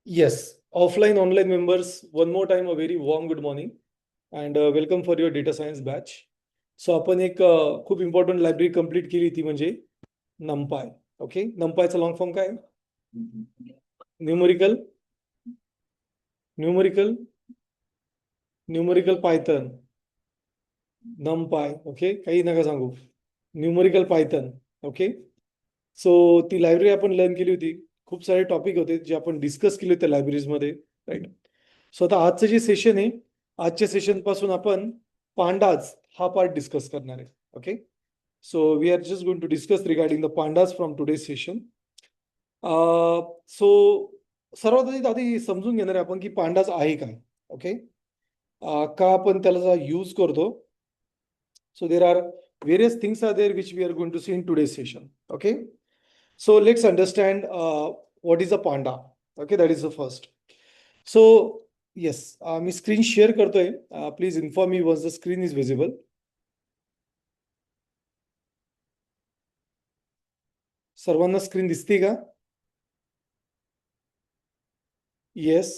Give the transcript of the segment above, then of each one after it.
Yes, offline, online members, one more time, a very warm good morning and welcome for your data science batch. सो आपण एक खूप important library complete केली ती म्हणजे NumPy. Okay, नमपायचा long form काय? Numerical numerical numerical python NumPy. Okay, काही नका सांगू. Numerical Python. ओके, सो ती लायब्ररी आपण लर्न केली होती. खूप सारे टॉपिक होते जे आपण डिस्कस केले त्या लायब्ररीजमध्ये, राईट? सो आता आजचं जे सेशन आहे, आजच्या सेशन पासून आपण पांडाज हा पार्ट डिस्कस करणार आहे. Okay, so we are just going to discuss regarding the pandas from today's session. So सर्वात आधी समजून घेणार आहे आपण की पांडाज आहे काय. ओके, का आपण त्याला यूज करतो. So there are various things are there which we are going to see in today's session. Okay, so let's understand what is a panda. Okay, that is the first. So yes, me screen share करतोय. Please inform me once the screen is visible. सर्वांना screen दिसते का? Yes.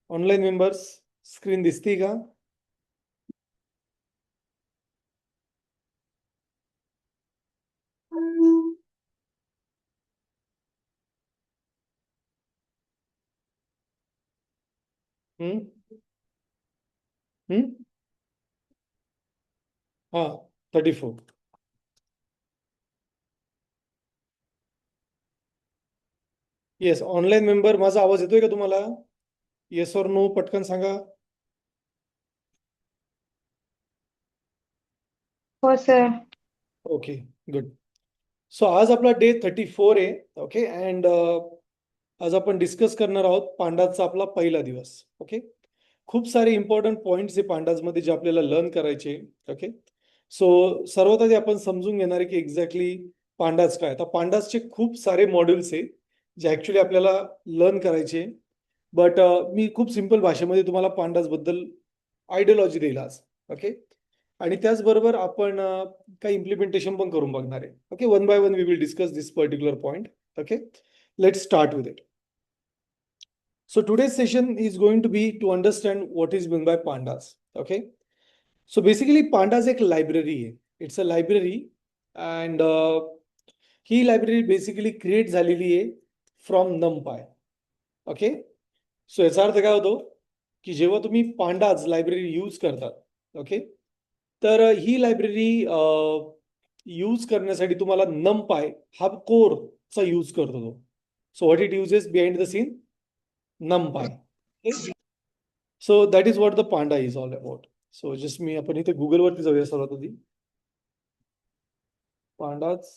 Online members screen दिसते का? हम्म हम्म हा, 34. Yes, online member माझा आवाज येतोय का तुम्हाला? येस और नो पटकन सांगा. हो सर. Okay, good. सो आज आपला डे 34 आहे. ओके, अँड आज आपण डिस्कस करणार आहोत पांडाजचा आपला पहिला दिवस. ओके, खूप सारे इम्पॉर्टंट पॉइंट्स आहे पांडाजमध्ये जे आपल्याला लर्न करायचे. ओके, सो सर्वात आधी आपण समजून घेणार आहे की एक्झॅक्टली पांडाज काय. आता पांडाजचे खूप सारे मॉड्यूल्स आहे जे ऍक्च्युली आपल्याला लर्न करायचे. बट मी खूप सिंपल भाषेमध्ये तुम्हाला पांडाज बद्दल आयडियोलॉजी देईल आज. ओके, आणि त्याचबरोबर आपण काही इम्प्लिमेंटेशन पण करून बघणार आहे. Okay, one by one we will discuss this particular point. Okay, let's start with it. So today's session is going to be to understand what is meant by pandas. Okay, so basically pandas एक library आहे. It's a library and he library basically create झालेली आहे from NumPy. Okay, सो याचा अर्थ काय होतो की जेव्हा तुम्ही पांडाज लायब्ररी यूज करतात, ओके, तर ही लायब्ररी यूज करण्यासाठी तुम्हाला NumPy हा कोरचा यूज करतो तो. So what it uses behind the scene? NumPy. Okay? So that is what the panda is all about. So just मी आपण इथे गुगल वरती जाऊया सर्वात आधी. Pandas.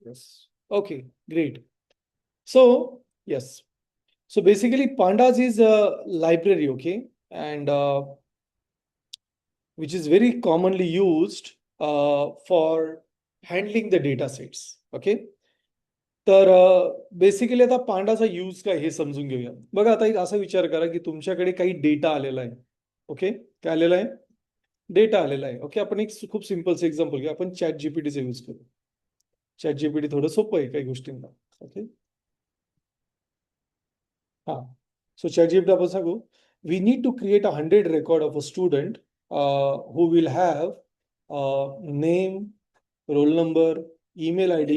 Yes. Okay, great. So yes. So basically pandas is a library, okay, and which is very commonly used for handling the data sets. Okay. तर basically आता पांडाचा use काय हे समजून घेऊया. बघा आता एक असा विचार करा की तुमच्याकडे काही डेटा आलेला आहे. ओके, काय आलेला आहे? डेटा आलेला आहे. ओके, आपण एक खूप सिम्पलचं एक्झाम्पल घेऊ. आपण चॅट जीपीटीचा यूज करू. चॅट जीपीटी थोडं सोपं आहे काही गोष्टींना. ओके, हा, सो चॅट जीपीटी आपण सांगू we need to create 100 record of a student who will have name, roll number, email ID,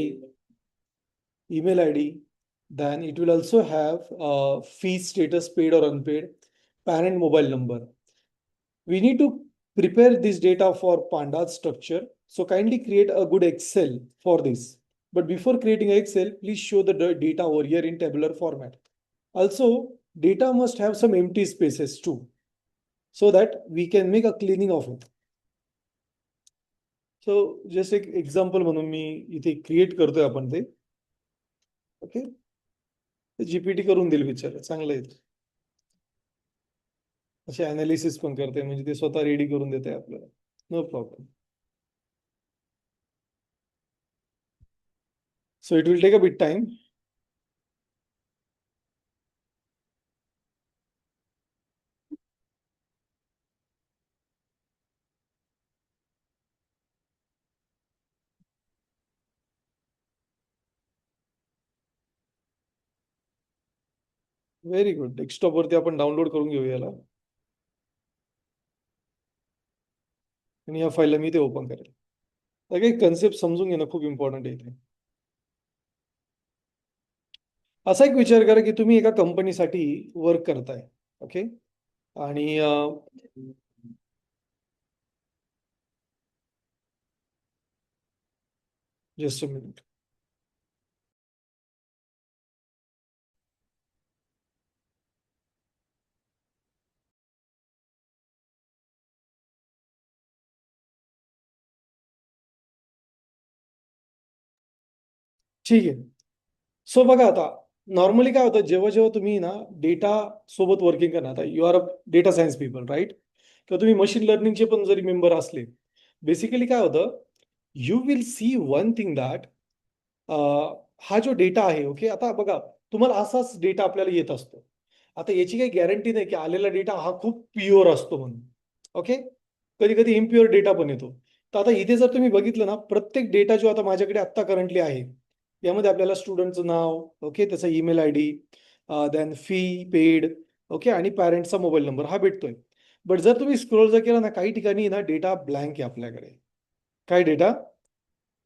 email ID. Then it will also have fee status, paid or unpaid, parent mobile number. We need to prepare this data for pandas structure. So kindly create a good Excel for this. But before creating Excel, please show the data over here in tabular format. Also, data must have some empty spaces too, so that we can make a cleaning of it. So just एक example म्हणून मी इथे create करतोय आपण ते. Okay, GPT करून देईल विचार, चांगलं आहे. असे अनालिसिस पण करते, म्हणजे ते स्वतः रेडी करून देते आपल्याला. No problem. So it will take a bit time. Very good. Desktop वरती आपण डाउनलोड करून घेऊ याला, आणि या फाईलला मी ते ओपन करेल. तर काही कन्सेप्ट समजून घेणं खूप इम्पॉर्टंट आहे इथे. असा एक विचार करा की तुम्ही एका कंपनीसाठी वर्क करताय. ओके. आणि जस्ट अ मिनिट. ठीक आहे. सो बघा आता, नॉर्मली काय होतं, जेव्हा जेव्हा तुम्ही ना डेटा सोबत वर्किंग करणार, आता you are a data science people, right? किंवा तुम्ही मशीन लर्निंगचे पण जरी मेंबर असले, बेसिकली काय होतं, you will C one thing that, हा जो डेटा आहे, ओके, आता बघा, तुम्हाला असाच डेटा आपल्याला येत असतो. आता याची काही गॅरंटी नाही की आलेला डेटा हा खूप प्युअर असतो म्हणून. ओके. कधी कधी इम्प्युअर डेटा पण येतो. तर आता इथे जर तुम्ही बघितलं ना, प्रत्येक डेटा जो आता माझ्याकडे आत्ता करंटली आहे, यामध्ये आपल्याला स्टुडंटचं नाव, ओके, त्याचा email ID, then fee paid, okay, आणि पॅरेंटचा मोबाईल नंबर हा भेटतोय. बट जर तुम्ही स्क्रोल जर केला ना, काही ठिकाणी ना डेटा ब्लँक आहे आपल्याकडे. काय डेटा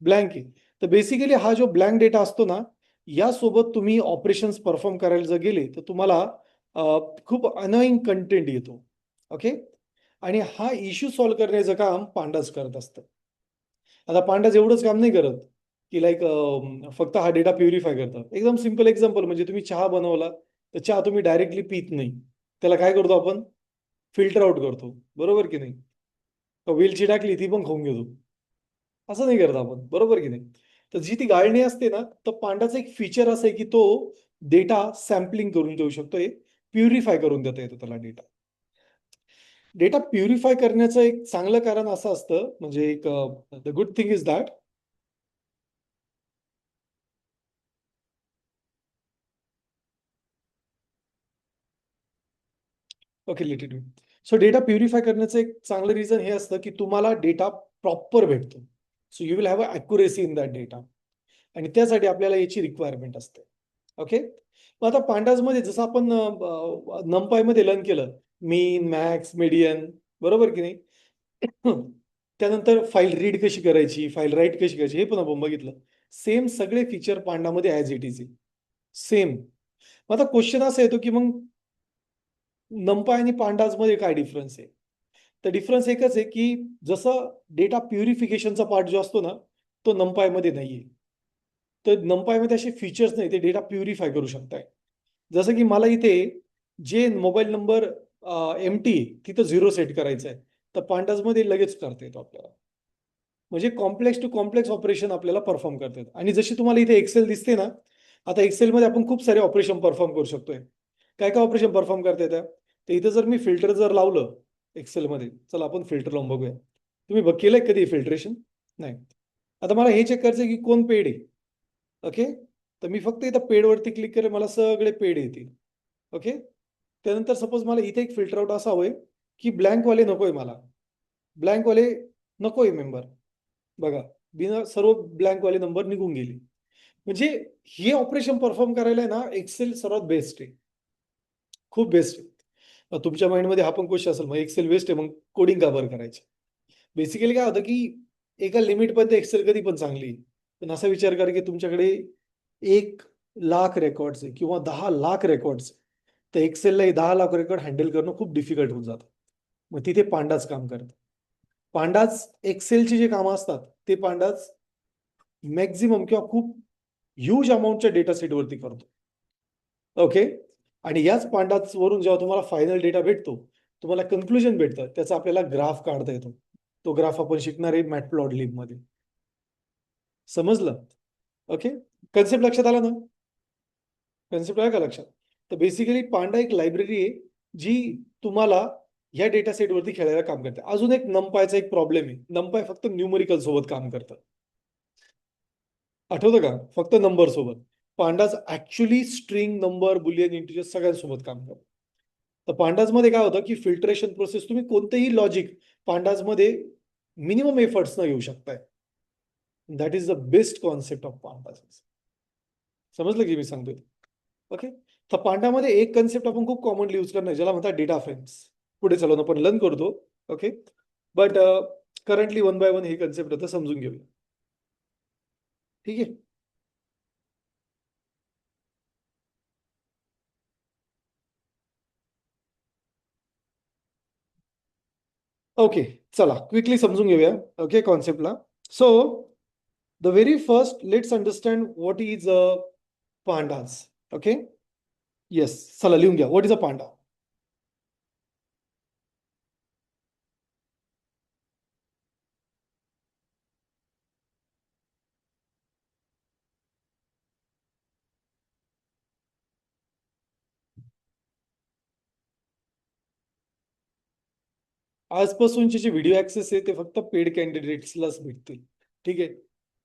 ब्लँक आहे. तर बेसिकली हा जो ब्लँक डेटा असतो ना, यासोबत तुम्ही ऑपरेशन्स परफॉर्म करायला जर गेले तर तुम्हाला खूप अनोईंग कंटेंट येतो. ओके. आणि हा इश्यू सॉल्व्ह करण्याचं काम पांडाच करत असतं. आता पांडाच एवढंच काम नाही करत की लाईक फक्त हा डेटा प्युरिफाय करतात. एकदम सिम्पल एक्झाम्पल म्हणजे तुम्ही चहा बनवला, तर चहा तुम्ही डायरेक्टली पित नाही. त्याला काय करतो आपण? फिल्टर आउट करतो. बरोबर की नाही? वेलची टाकली ती पण खाऊन घेतो. असं नाही करत आपण, बरोबर की नाही? तर जी ती गाळणी असते ना, तर पांडाचं एक फीचर असं आहे की तो डेटा सॅम्पलिंग करून देऊ शकतो, प्युरिफाय करून देता येतो त्याला डेटा. डेटा प्युरिफाय करण्याचं एक चांगलं कारण असं असतं, म्हणजे एक the good thing is that, okay, let it be. So data purify करण्याचं एक चांगलं रिझन हे असतं की तुम्हाला डेटा प्रॉपर भेटतो. So you will have a accuracy in that data, आणि त्यासाठी आपल्याला याची रिक्वायरमेंट असते. ओके. मग आता पांडाजमध्ये जसं आपण नमपायमध्ये लर्न केलं, मीन, मॅक्स, मीडियन, बरोबर की नाही? त्यानंतर फाईल रीड कशी करायची, फाईल राईट कशी करायची, हे पण आपण बघितलं. सेम सगळे फीचर पांडामध्ये ॲज इट इज आहे. सेम. मग आता क्वेश्चन असा येतो की मग नमपाय आणि पांडाजमध्ये काय डिफरन्स आहे? तर डिफरन्स एकच आहे की जसं डेटा प्युरिफिकेशनचा पार्ट जो असतो ना, तो नमपायमध्ये नाहीये. तर नमपायमध्ये असे फीचर्स नाही, ते डेटा प्युरिफाय करू शकताय. जसं की मला इथे जे मोबाईल नंबर एमटी तिथं 0 सेट करायचं आहे, तर पांडाजमध्ये लगेच करता येतो आपल्याला. म्हणजे कॉम्प्लेक्स टू कॉम्प्लेक्स ऑपरेशन आपल्याला परफॉर्म करता येतं. आणि जशी तुम्हाला इथे एक्सेल दिसते ना, आता एक्सेलमध्ये आपण खूप सारे ऑपरेशन परफॉर्म करू शकतोय. काय काय ऑपरेशन परफॉर्म करता येतं? तर इथं जर मी फिल्टर जर लावलं एक्सेलमध्ये, चला आपण फिल्टर लावून बघूया. तुम्ही केलंय कधी फिल्ट्रेशन? नाही. आता मला हे चेक करायचं आहे की कोण पेड आहे. ओके. तर मी फक्त इथं पेडवरती क्लिक करेल, मला सगळे पेड येतील. ओके. त्यानंतर सपोज मला इथे एक फिल्टर आउट असा हवंय की ब्लँकवाले नकोय मला. ब्लँकवाले नकोय मेंबर. बघा, बिना सर्व ब्लँकवाले नंबर निघून गेले. म्हणजे हे ऑपरेशन परफॉर्म करायला आहे ना, एक्सेल सर्वात बेस्ट आहे. खूप बेस्ट आहे. तुमच्या माइंडमध्ये हा पण क्वेश्चन असेल, मग एक्सेल बेस्ट आहे, मग कोडिंग का बरं करायची? बेसिकली काय होतं की एका लिमिटपर्यंत एक्सेल कधी पण चांगली आहे. पण असा विचार करा की तुमच्याकडे 1,00,000 रेकॉर्ड्स आहे किंवा 10,00,000 रेकॉर्ड्स, तर एक्सेलला 10,00,000 रेकॉर्ड हँडल करणं खूप डिफिकल्ट होऊन जातं. मग तिथे पांडाच काम करतं. पांडाच एक्सेलची जे कामं असतात, ते पांडाच मॅक्झिमम किंवा खूप ह्यूज अमाऊंटच्या डेटा सेटवरती करतो. ओके. आणि याच पांडाच वरून जेव्हा तुम्हाला फायनल डेटा भेटतो, तुम्हाला कन्क्लुजन भेटतं, त्याचा आपल्याला ग्राफ काढता येतो. तो ग्राफ आपण शिकणार आहे मॅटप्लॉटलिब मध्ये. समजलं? ओके. कन्सेप्ट लक्षात आला ना? कन्सेप्ट आहे का लक्षात? तर बेसिकली पांडा एक लायब्ररी आहे जी तुम्हाला ह्या डेटा सेटवरती खेळायला काम करते. अजून एक नंपायचा एक प्रॉब्लेम आहे. नंपाय फक्त न्यूमरिकल सोबत काम करतं. आठवतं का? फक्त नंबर सोबत. Pandas actually string, number, Boolean, integer सगळ्यांसोबत काम करतं. तर पांडाज मध्ये काय होतं की फिल्टरेशन प्रोसेस तुम्ही कोणतेही लॉजिक पांडाज मध्ये मिनिमम एफर्ट्स न घेऊ शकताय. That is the best concept of pandas. समजलं की मी सांगतोय? ओके. तर पांडामध्ये एक कन्सेप्ट आपण खूप कॉमनली यूज करणार ज्याला म्हणतात डेटा फ्रेम्स. पुढे चालून आपण लर्न करतो. Okay. But currently one by one हे कन्सेप्ट आता समजून घेऊया. ठीक आहे. ओके. चला क्विकली समजून घेऊया. ओके कॉन्सेप्टला. So the very first let's understand what is pandas. Okay. Yes. चला लिहून घ्या. What is a panda? आजपासूनचे जे व्हिडिओ ऍक्सेस आहे ते फक्त पेड कॅन्डिडेट्सलाच भेटतील. ठीक आहे.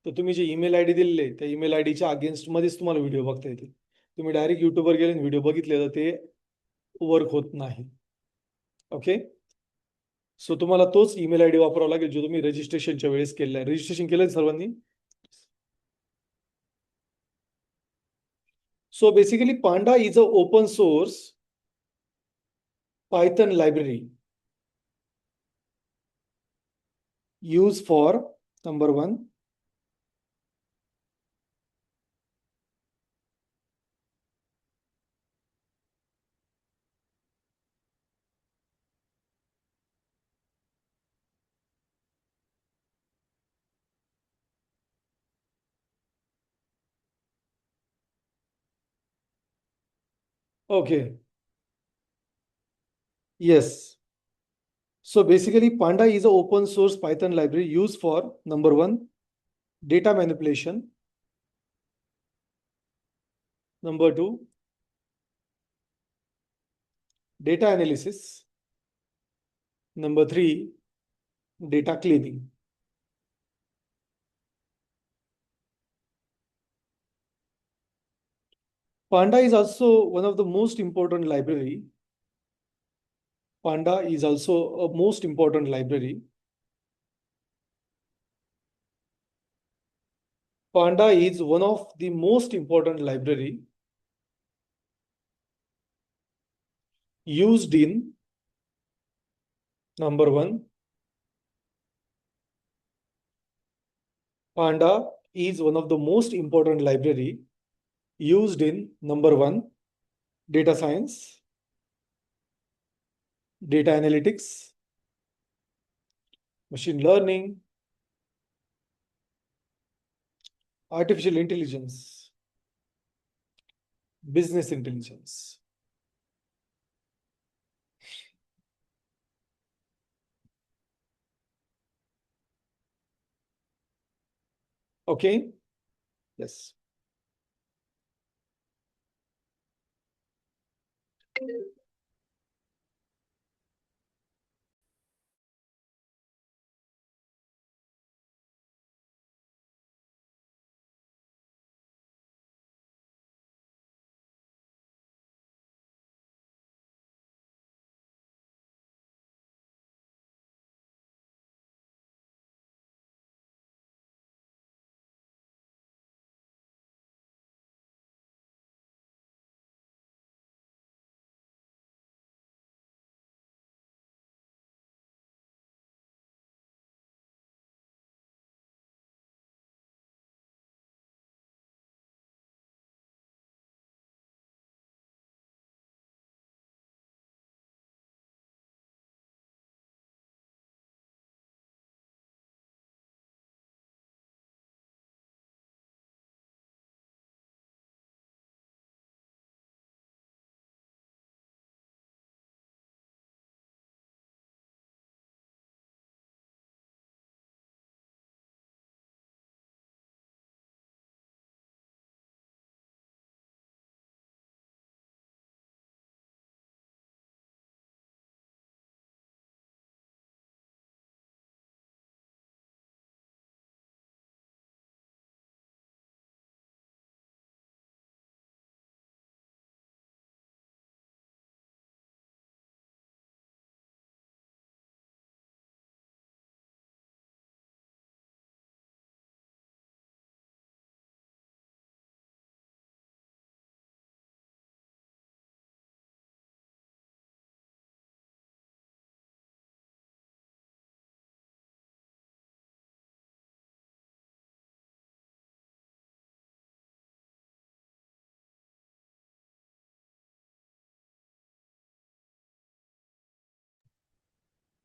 तर तुम्ही जे ईमेल आयडी दिलेले त्या ईमेल आयडीच्या अगेन्स्ट मध्येच तुम्हाला व्हिडिओ बघता येतील. तुम्ही डायरेक्ट युट्यूबवर गेले व्हिडिओ बघितले तर ते वर्क होत नाही. ओके. सो तुम्हाला तोच ईमेल आयडी वापरावा लागेल जो तुम्ही रजिस्ट्रेशनच्या वेळेस केलेला आहे. रजिस्ट्रेशन केलंय सर्वांनी? So basically Panda is a open source Python library used for number one, okay, yes. So basically Panda is an open source Python library used for number one, data manipulation, number two, data analysis, number three, data cleaning. Panda is also one of the most important library. Panda is also a most important library. Panda is one of the most important library used in number one. Panda is one of the most important library used in number one, data science, data analytics, machine learning, artificial intelligence, business intelligence. Okay? Yes.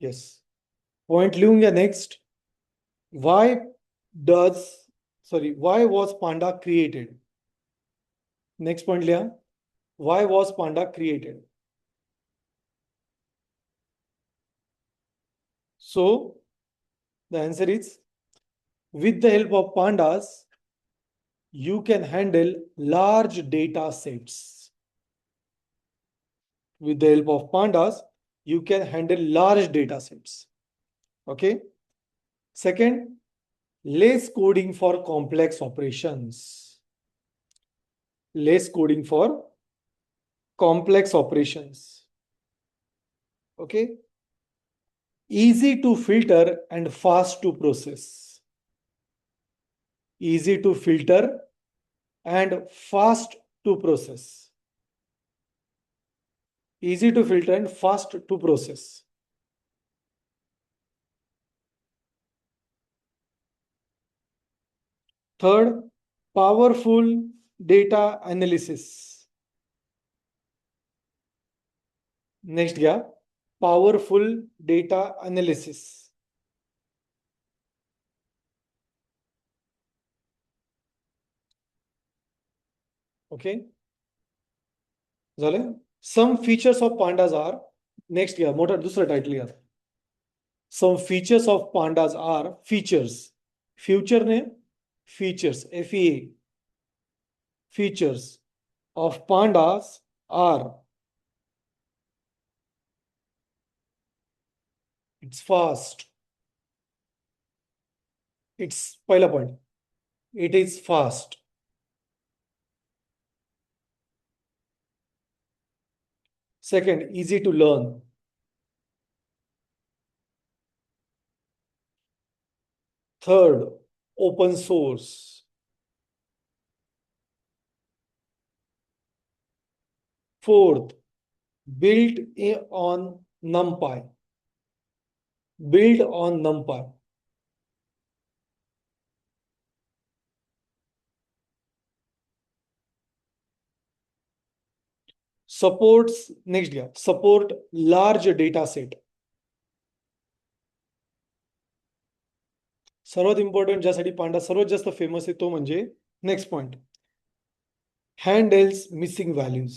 Yes. Point लिहून घ्या next. Why does why was panda created? Next point लिहा. Why was panda created? So the answer is, with the help of pandas, you can handle large data sets. With the help of pandas, you can handle large data sets. Okay. Second, less coding for complex operations. Less coding for complex operations. Okay. Easy to filter and fast to process. Easy to filter and fast to process. Easy to filter and fast to process. Third, powerful data analysis. Next घ्या. Powerful data analysis. Okay. झालं. Some features of pandas are, next घ्या. मोठा दुसरा title घ्या. Some features of pandas are features. Future ने features. FEA. Features of pandas are, it's fast. It's पहिला point. It is fast. Second, easy to learn. Third, open source. Fourth, built on NumPy. Build on NumPy. Supports, next घ्या. Support large data set. सर्वात important ज्यासाठी पांडा सर्वात जास्त famous आहे तो म्हणजे next point, handles missing values.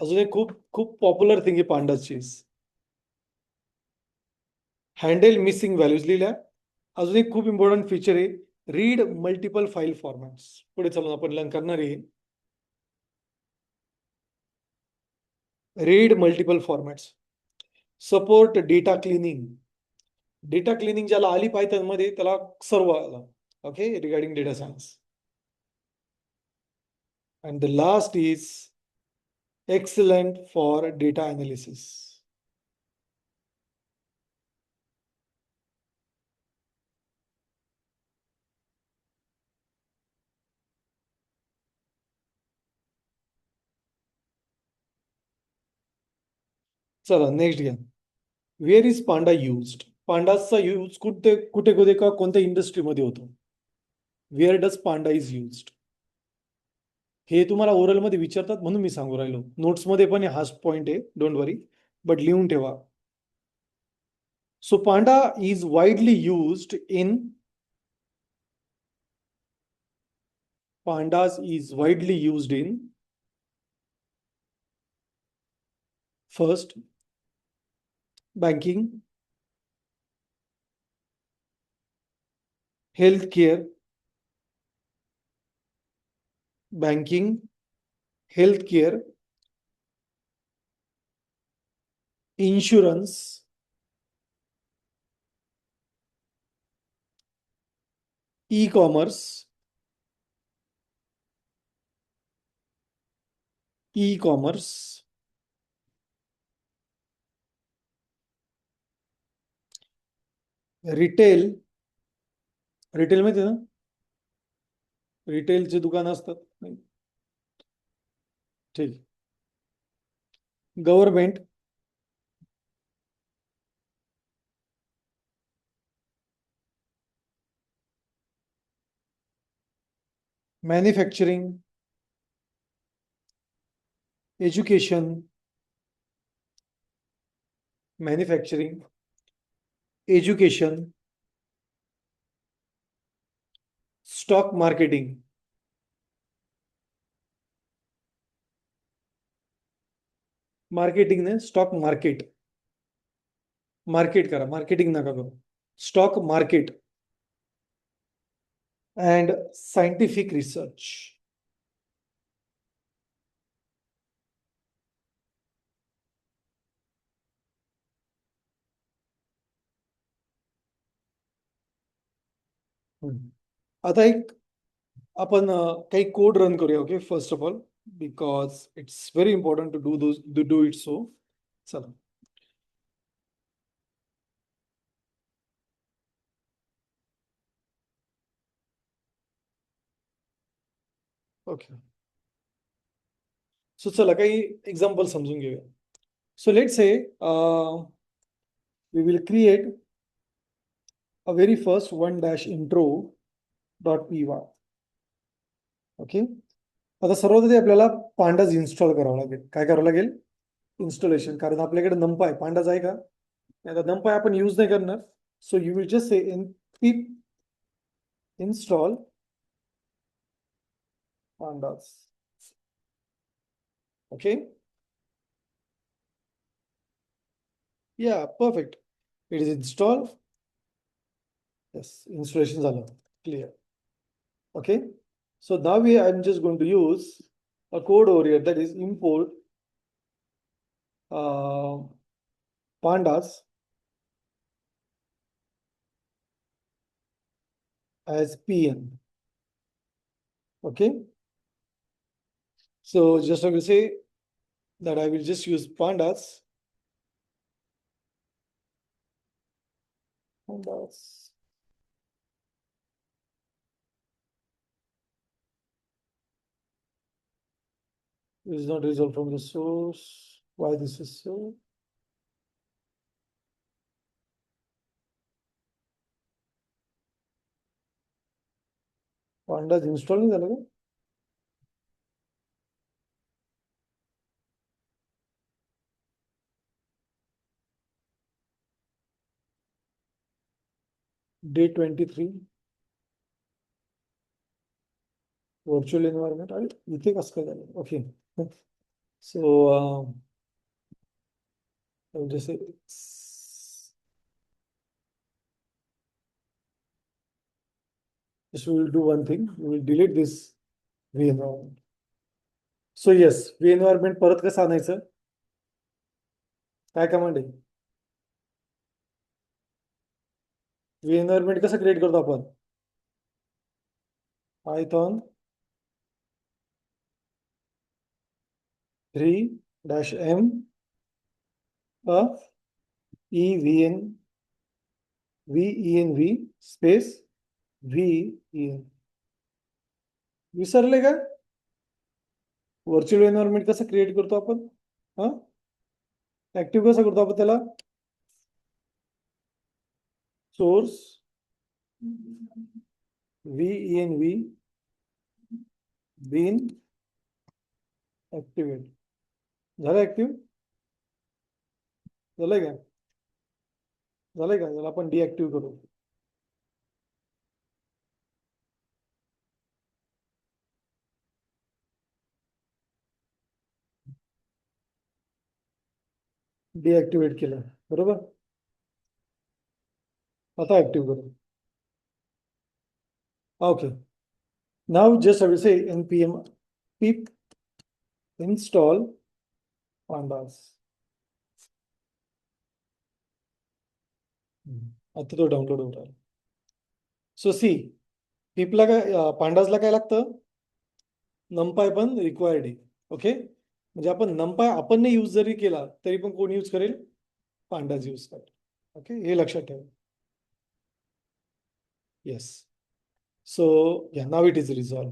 अजून एक खूप खूप पॉप्युलर थिंग आहे पांडाची, हँडल मिसिंग व्हॅल्यूज लिहिल्या. अजून एक खूप इम्पॉर्टंट फीचर आहे, रीड मल्टिपल फाईल फॉर्मॅट्स. पुढे चालून आपण लर्न करणार आहे. Read multiple formats. Support data cleaning. Data cleaning ज्याला आली पायथन मध्ये त्याला सर्व आलं. Okay, regarding data science. And the last is excellent for data analysis. चला नेक्स्ट घ्या. Where is panda used? पांडाचा यूज कुठे कुठे कुठे का कोणत्या इंडस्ट्रीमध्ये होतो? Where does panda is used? हे तुम्हाला ओरल मध्ये विचारतात म्हणून मी सांगू राहिलो. नोट्स मध्ये पण हाच पॉइंट आहे, डोंट वरी, बट लिहून ठेवा. So panda is widely used in, pandas is widely used in first banking, healthcare, banking, healthcare, insurance, e-commerce, e-commerce, retail. Retail माहिती आहे ना, रिटेलचे दुकान असतात. नाही? ठीक. Government, manufacturing, education, manufacturing, education, stock marketing, marketing ने स्टॉक मार्केट, मार्केट करा, मार्केटिंग नका करू, stock market and scientific research. आता एक आपण काही कोड रन करूया. Okay, first of all, because it's very important to do it. So चला. ओके, सो चला काही एक्झाम्पल समजून घेऊया. So let say we will create a very first one dash intro dot P Y. Okay, आता सर्वात आधी आपल्याला pandas install करावं लागेल. काय करावं लागेल? इन्स्टॉलेशन. कारण आपल्याकडे नंपाय पांडाज आहे का? आता नंपाय आपण यूज नाही करणार. सो यू विल जस्ट से npip install pandas. Okay, yeah, perfect. It is installed. Yes, installation झालं. Clear. Okay, so now I'm just going to use a code over here, that is import pandas as pn. Okay, so just I will say that I will just use pandas is not resolved from the source. Why this is so? Pandas install नाही झालं का? Day 23 virtual environment. अरे इथे कसं काय झालं? Okay, so I will just say just we will do one thing. We will delete this v environment. So yes, v environment परत कसं आणायचं? काय कमांड आहे? v environment कसं क्रिएट करतो आपण? Python 3-m venv space ven. विसरले का? व्हर्च्युअल एन्व्हायरमेंट कसं क्रिएट करतो आपण? हा, ऍक्टिव्ह कसं करतो आपण त्याला? Source venv bin activate. झालं ऍक्टिव्ह? झालंय का? झालंय का? त्याला आपण डिऍक्टिव्ह करू. डिऍक्टिव्हेट केलं, बरोबर. आता ऍक्टिव्ह करू. Okay, now just I will say npm pip install pandas. आता तो डाउनलोड होत आहे. सो सी, पिपला काय, पांडाजला काय लागतं? नंपाय पण रिक्वायर्ड आहे. ओके, म्हणजे आपण नंपाय आपण नाही यूज जरी केला तरी पण कोण यूज करेल? पांडाज यूज करेल. ओके, हे लक्षात ठेवा. येस, सो या नाव इट इज रिझॉल्व.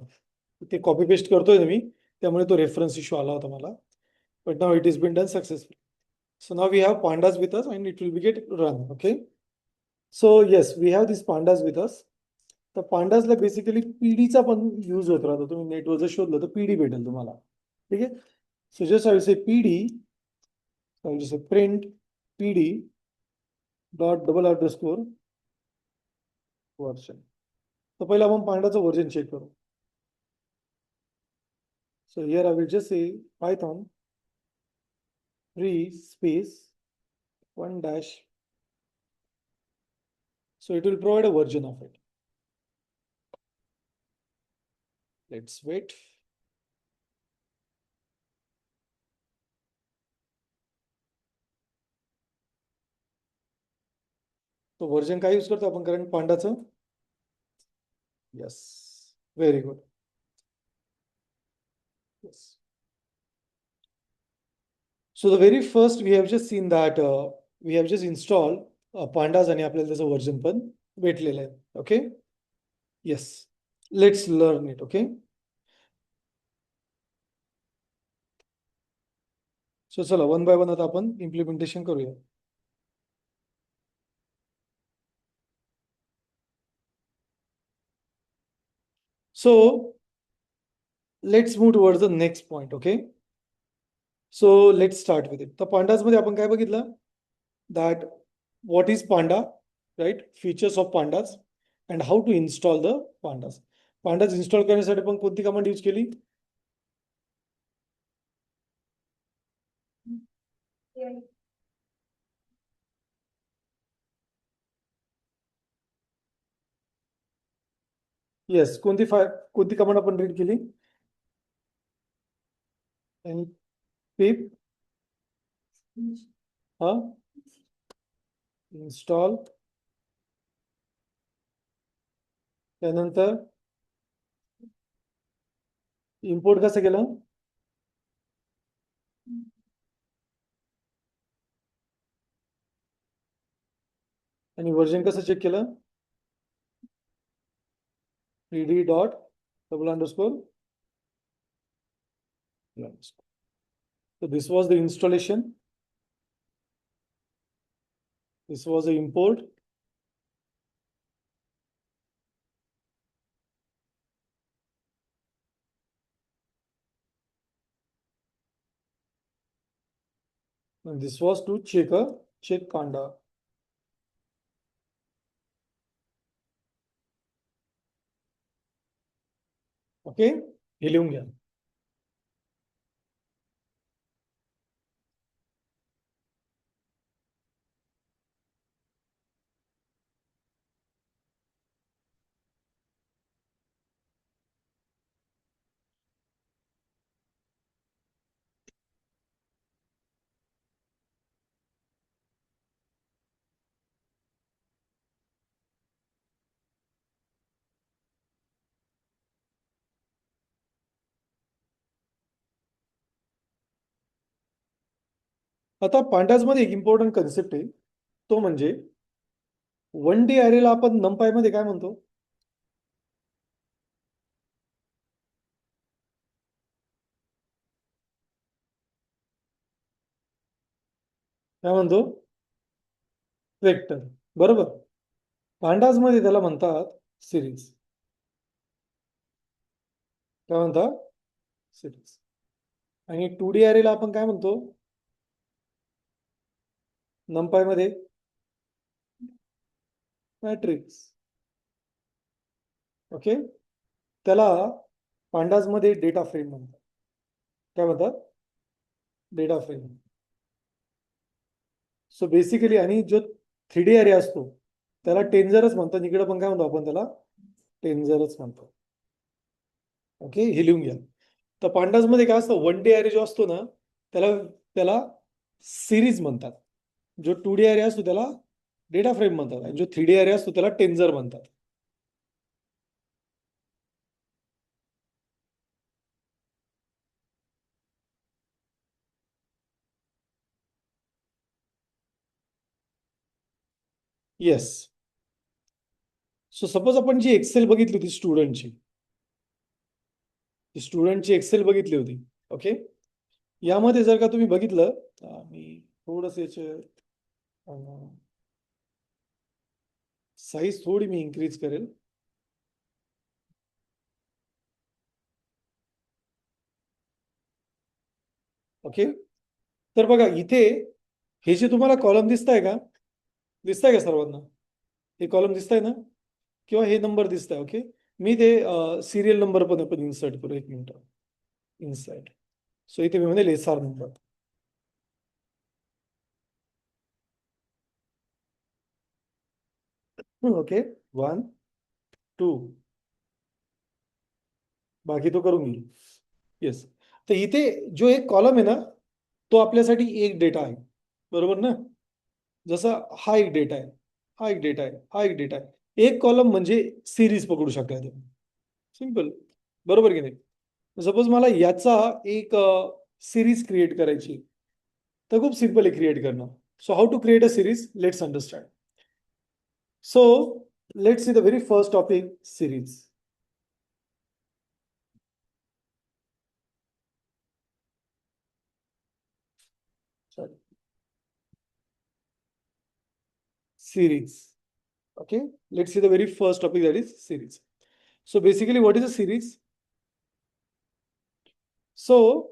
ते कॉपी पेस्ट करतोय ना मी, त्यामुळे तो रेफरन्स इश्यू आला होता मला. But now it is been done successful. So now we have pandas with us and it will be get run. Okay, so yes, we have these pandas with us. तर पांडासला basically पीडीचा पण use होत राहतो. तुम्ही नेटवर जर शोधलं तर PD भेटेल तुम्हाला. ठीक आहे, So just I will say PD, I will just say print PD dot double underscore version. तर पहिला आपण पांडाचं वर्जन चेक करू. So here I will just say Python free space one dash. So it will provide a version of it. Let's wait. तो version काय use करतो आपण current पांडाचं? Yes, very good. Yes. So the very first we have just seen that we have just installed pandas आणि आपल्याला त्याचं version पण भेटलेलं आहे. Okay. Yes. Let's learn it. Okay. So चला वन बाय वन आता आपण इम्प्लिमेंटेशन करूया. So let's move towards the next point. Okay. So let's start with it. तर pandas मध्ये आपण काय बघितलं? That what is panda, right? Features of pandas and how to install the pandas. Pandas install करण्यासाठी आपण कोणती command use केली? Yes, कोणती कमांड आपण रीड केली? आणि pip हा इन्स्टॉल, त्यानंतर इम्पोर्ट कसं केलं? आणि वर्जन कसं चेक केलं? pd dot double underscore. So this was the installation. This was the import. And this was to check panda. Okay, हे लिहून घ्या. आता पांडाज मध्ये एक इम्पॉर्टंट कन्सेप्ट आहे, तो म्हणजे वन डे अरेला आपण नमपाय मध्ये काय म्हणतो? काय म्हणतो? वेक्टर. बरोबर. पांडाज मध्ये त्याला म्हणतात सिरीज. काय म्हणतात? सिरीज. आणि 2D अरेला आपण काय म्हणतो? नमपाय मध्ये मॅट्रिक्स. ओके, त्याला पांडाज मध्ये डेटा फ्रेम म्हणतात. काय म्हणतात? Data frame. सो बेसिकली आणि जो 3D अरे असतो त्याला टेन्जरच म्हणतात. इकडे पण काय म्हणतो आपण त्याला? टेन्जरच म्हणतो. ओके, हे लिहून घ्या. तर पांडाज मध्ये काय असतं? वन डे अरे जो असतो ना त्याला त्याला सिरीज म्हणतात. जो 2D अरे असतो त्याला डेटा फ्रेम म्हणतात आणि जो 3D अरे असतो त्याला टेन्जर म्हणतात. येस. सो सपोज आपण जी एक्सेल बघितली होती स्टुडंटची एक्सेल बघितली होती. ओके, यामध्ये जर का तुम्ही बघितलं, मी थोडस याचे साईज थोडी मी इन्क्रीज करेल. ओके. तर बघा इथे हे जे तुम्हाला कॉलम दिसताय का सर्वांना? हे कॉलम दिसताय ना, किंवा हे नंबर दिसताय? ओके. मी ते सिरियल नंबर पण आपण इन्सर्ट करू. एक मिनिट. इन्सर्ट. सो इथे मी म्हणेल SR नंबर. ओके. 1 2 बाकी तो करून घेईल. येस. तर इथे जो एक कॉलम आहे ना, तो आपल्यासाठी एक डेटा आहे, बरोबर ना? जसा हा एक डेटा आहे, हा एक डेटा आहे, हा एक डेटा आहे. एक कॉलम म्हणजे सिरीज पकडू शकता तुम्ही. सिम्पल, बरोबर की नाही? सपोज मला याचा एक सिरीज क्रिएट करायची, तर खूप सिम्पल आहे क्रिएट करणं. So how to create a series, let's understand. So let's see the very first topic, series. Series. Okay, let's see the very first topic, that is series. So basically, what is a series? So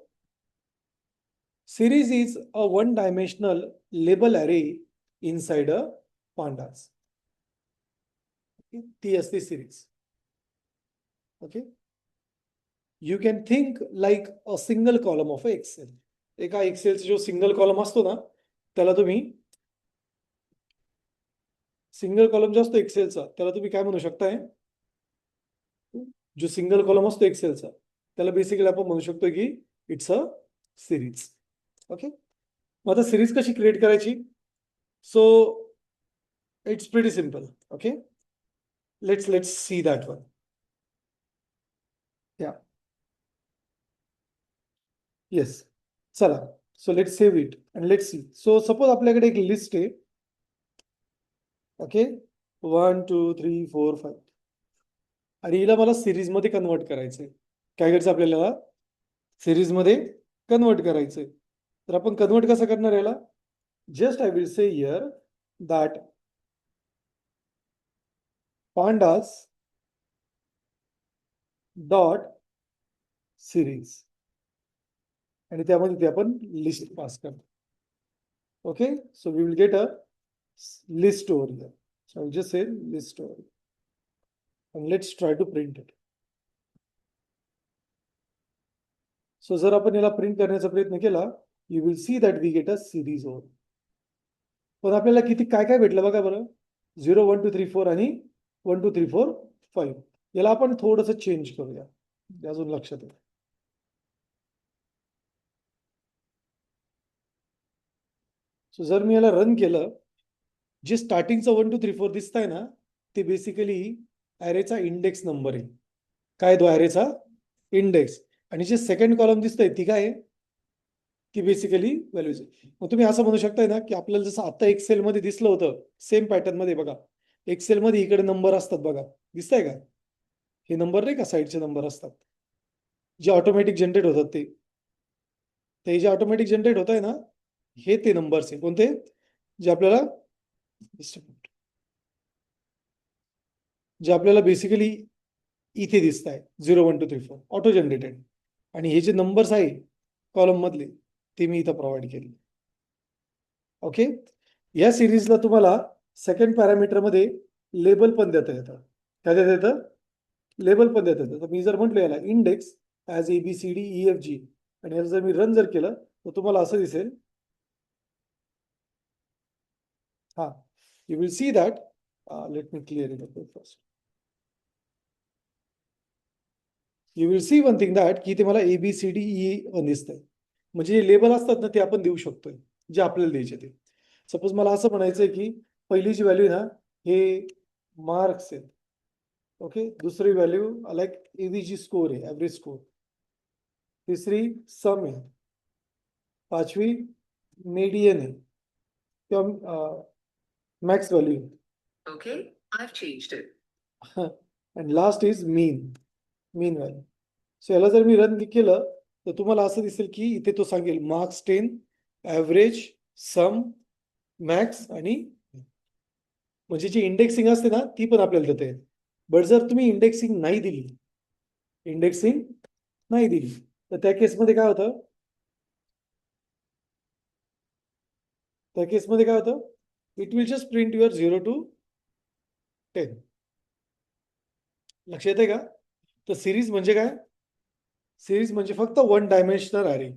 series is a one-dimensional label array inside a pandas. Okay, ती असते series. Okay, you can think like a single column of Excel. एका एक्सेलचा जो single column असतो ना, त्याला तुम्ही single column जो असतो एक्सेलचा, त्याला तुम्ही काय म्हणू शकताय? जो सिंगल कॉलम असतो एक्सेलचा, त्याला बेसिकली आपण म्हणू शकतो की इट्स अ सिरीज. ओके. मग आता सिरीज कशी क्रिएट करायची? So it's pretty simple. Okay, let's see that one. या येस, चला. So let's save it and let's see. So suppose आपल्याकडे एक लिस्ट आहे. ओके, 1 2 3 4 5, आणि हिला मला सिरीज मध्ये कन्वर्ट करायचंय. काय करायचं आपल्याला? सिरीज मध्ये कन्वर्ट करायचंय. तर आपण कन्वर्ट कसं करणार याला? Just I will say here that pandas dot series, आणि त्यामध्ये ते आपण लिस्ट पास करतो. Okay, so we will get a list over here. So I just say list over, and let's try to print it. So जर आपण याला print करण्याचा प्रयत्न केला, you will see that we get a series over. पण आपल्याला किती काय काय भेटलं बघा बरं. 0 1 2 3 4 आणि 1 2 3 4 5. याला आपण थोडंसं चेंज करूया, अजून लक्षात येईल. सो जर मी याला रन केलं, जे स्टार्टिंगचं 1 2 3 4 दिसत आहे ना, ते बेसिकली ॲरेचा इंडेक्स नंबर आहे. काय तो ॲरेचा इंडेक्स. आणि जे सेकंड कॉलम दिसतंय ती काय आहे? ती बेसिकली व्हॅल्यूज आहे. मग तुम्ही असं म्हणू शकताय ना, की आपल्याला जसं आता एक्सेल मध्ये दिसलं होतं, सेम पॅटर्न मध्ये बघा. एक्सेल मध्ये इकडे नंबर असतात बघा, दिसताय का? हे नंबर नाही का, साईडचे नंबर असतात जे ऑटोमॅटिक जनरेट होतात. ते जे ऑटोमॅटिक जनरेट होत आहे ना, हे ते नंबर्स आहे. कोणते? जे आपल्याला बेसिकली इथे दिसत आहे 0 1 2 3 4 ऑटो जनरेटेड. आणि हे जे नंबर्स आहे कॉलम मधले, ते मी इथं प्रोव्हाइड केले. ओके. या सिरीजला तुम्हाला सेकंड पॅरामीटर मध्ये लेबल पण देता येतं. काय देता येतं? लेबल पण देता येतं. तर मी जर म्हटलं याला इंडेक्स ॲज ABCDEFG, आणि याला जर मी रन जर केलं, तर तुम्हाला असं दिसेल. हा, you will see that. Let me clear it up first. You will C one thing that, की ते मला ABCDE दिसतंय. म्हणजे जे लेबल असतात ना, ते आपण देऊ शकतोय, जे आपल्याला द्यायचे ते. सपोज मला असं म्हणायचंय की पहिली जी व्हॅल्यू ना, हे मार्क्स आहेत. ओके, दुसरी व्हॅल्यू लाईक AVG स्कोर आहे, ॲव्हरेज स्कोर. तिसरी सम आहे. पाचवी मीडियन आहे किंवा max value. Okay, I have changed it. And last is mean value. So याला जर मी रन केलं, तर तुम्हाला असं दिसेल की इथे तो सांगेल मार्क्स 10, ॲव्हरेज, सम, मॅक्स आणि म्हणजे जी इंडेक्सिंग असते ना, ती पण आपल्याला देते. बट जर तुम्ही इंडेक्सिंग नाही दिली, तर त्या केसमध्ये काय होतं? त्या केसमध्ये काय होतं, it will just print your 0 to 10. लक्ष येते का? तर सिरीज म्हणजे काय? सिरीज म्हणजे फक्त वन डायमेन्शनल अरे.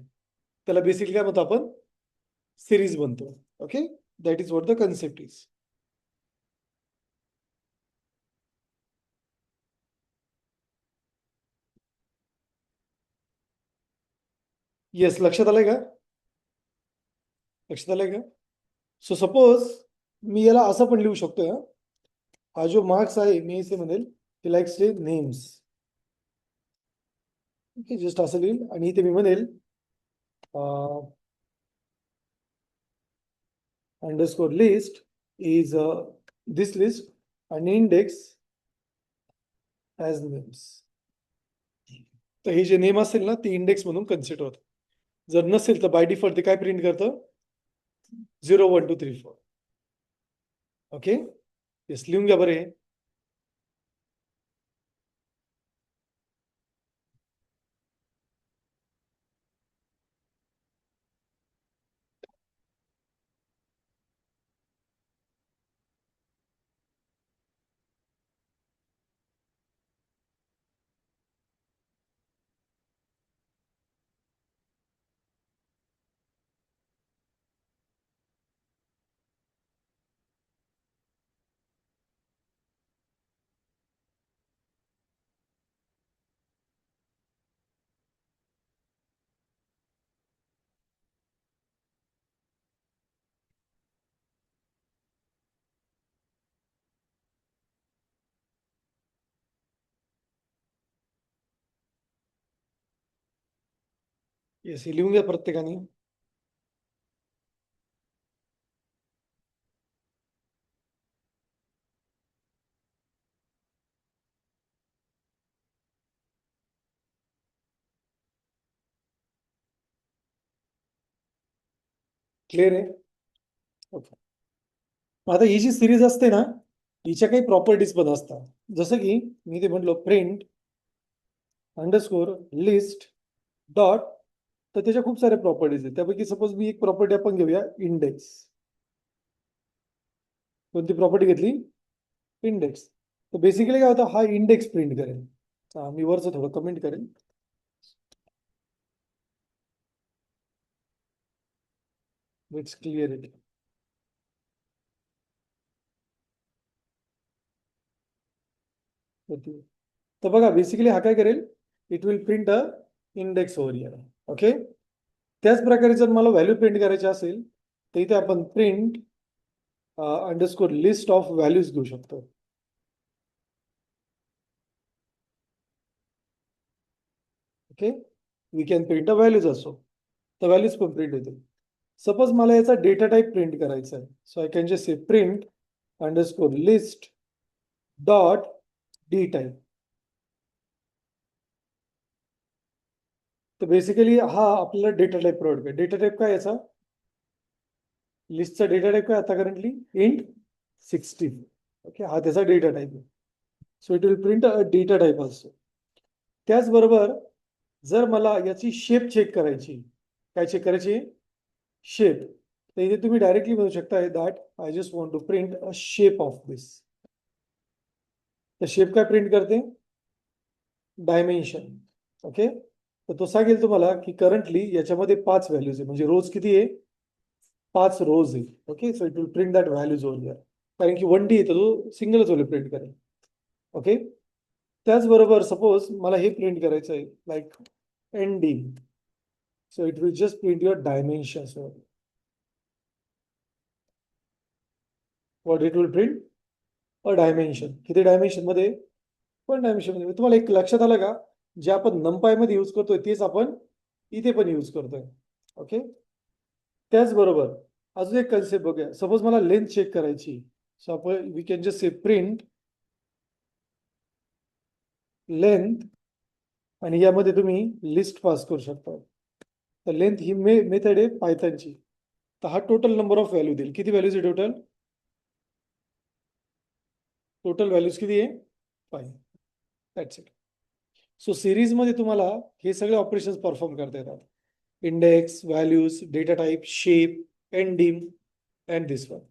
त्याला बेसिकली काय म्हणतो आपण? सिरीज म्हणतो. Okay, that is what the concept is. Yes, लक्षात आलंय का? लक्षात आलंय का? सो सपोज मी याला असं पण लिहू शकतो. हा जो मार्क्स आहे मी इथे म्हणेल की लाईक्स नेम्स. ओके, जस्ट असं लिहिल आणि इथे मी म्हणेल underscore list is this list आणि इंडेक्स ॲज नेम्स. तर हे जे नेम असेल ना ते इंडेक्स म्हणून कन्सिडर होतं. जर नसेल तर बाय डिफॉल्ट ते काय प्रिंट करतं? 0 1 2 3 4. ओके, येस, लिहून घ्या बरं हे. येस, हे लिहून घ्या प्रत्येकाने. क्लिअर आहे? ओके. आता ही जी सिरीज असते ना, हिच्या काही प्रॉपर्टीज पण असतात. जसं की मी ते म्हटलो प्रिंट अंडरस्कोर लिस्ट डॉट. तर त्याच्या खूप साऱ्या प्रॉपर्टीज आहेत. त्यापैकी सपोज मी एक प्रॉपर्टी आपण घेऊया, इंडेक्स. कोणती प्रॉपर्टी घेतली? इंडेक्स. तर बेसिकली काय होतं, हा इंडेक्स प्रिंट करेल. मी वरचं थोडं कमेंट करेन. It's clear it. तर बघा बेसिकली हा काय करेल, it will print a index over here. Okay, त्याच प्रकारे जर मला व्हॅल्यू प्रिंट करायची असेल तर इथे आपण print underscore list of values घेऊ शकतो. Okay, we can print a values असो. तर व्हॅल्यूज पण प्रिंट होतील. सपोज मला याचा डेटा टाईप प्रिंट करायचा आहे, so I can just say print underscore list dot D type. तर बेसिकली हा आपल्याला डेटा टाईप प्रोव्हाइड करेल. डेटा टाईप काय याचा? लिस्टचा डेटा टाईप काय आता करंटली? इंट 16. ओके, हा त्याचा डेटा टाईप आहे. सो it will print a data type असतो. त्याचबरोबर जर मला याची शेप चेक करायची, काय चेक करायची? शेप. तर इथे तुम्ही डायरेक्टली म्हणू शकता that I just want to print a shape of this. तर शेप काय प्रिंट करते? डायमेन्शन. ओके, तर तो सांगेल तुम्हाला की करंटली याच्यामध्ये 5 व्हॅल्यूज आहे, म्हणजे रोज किती आहे? 5 रोज आहे. Okay, so it will print that values over here. कारण की 1D आहे तर तो सिंगलच व्हॅल्यू प्रिंट करेल. ओके, त्याचबरोबर सपोज मला हे प्रिंट करायचं आहे like ND. So it will just print your dimensions. What it will print? A dimension. किती डायमेन्शन मध्ये? पण डायमेन्शन मध्ये. तुम्हाला एक लक्षात आलं का, जे आपण नंपाय मध्ये यूज करतोय तेच आपण इथे पण यूज करतोय. ओके, त्याचबरोबर अजून एक कन्सेप्ट बघूया. सपोज मला लेंथ चेक करायची, सो आपण we can just say print length आणि यामध्ये तुम्ही लिस्ट पास करू शकता. तर लेंथ ही मेथड आहे पायथनची. तर हा टोटल नंबर ऑफ व्हॅल्यू देईल. किती व्हॅल्यूज आहे टोटल? टोटल व्हॅल्यूज किती आहे? 5. That's it. सो सिरीजमध्ये तुम्हाला हे सगळे ऑपरेशन्स परफॉर्म करता येतात. Index, values, data type, shape, ending. and this one.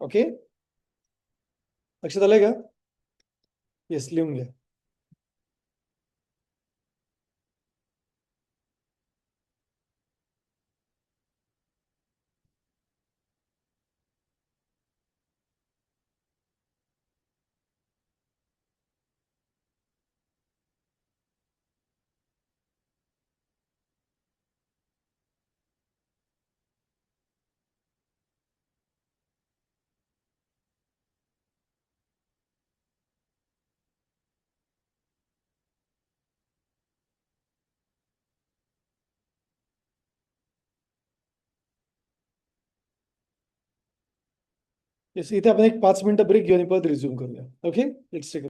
Okay, लक्षात आलंय का? येस, लिहून घ्या. येस, इथे आपण एक 5 मिनिटं ब्रेक घेऊन परत रिझ्यूम करूया. Okay, let's take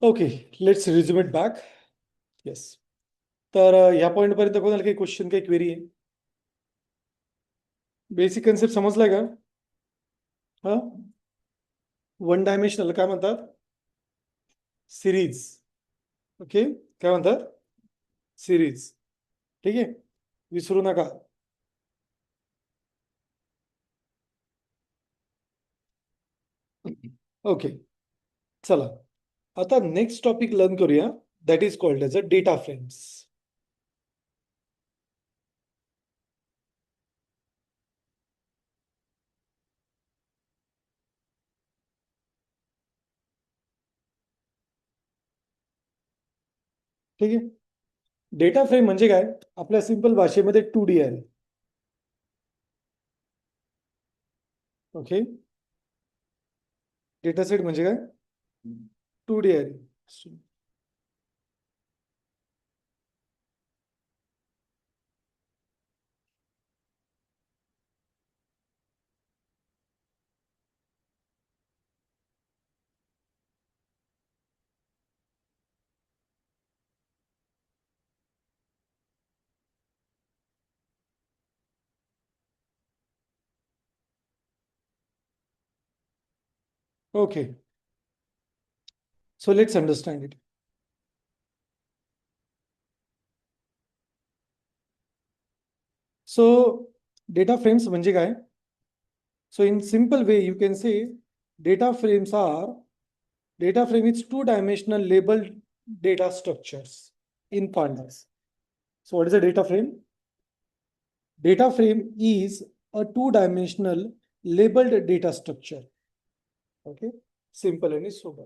okay, let's resume it back. Yes. तर ह्या पॉईंटपर्यंत कोणाला काही क्वेश्चन, काही क्वेरी आहे? बेसिक कन्सेप्ट समजलाय का? हा, वन डायमेन्शनल काय म्हणतात? सिरीज. ओके, काय म्हणतात? सिरीज. ठीक आहे, विसरू नका. ओके, चला आता नेक्स्ट टॉपिक लर्न करूया. That is called as a data frames. ठीक आहे, डेटा फ्रेम म्हणजे काय? आपल्या सिंपल भाषेमध्ये 2D आहे. ओके, डेटा सेट म्हणजे काय? 2D आहे. Okay, so let's understand it. So data frames म्हणजे काय? So in simple way, you can say data frames are, data frame is two-dimensional labeled data structures in pandas. So what is a data frame? Data frame is a two-dimensional labeled data structure. Okay, simple आणि sober.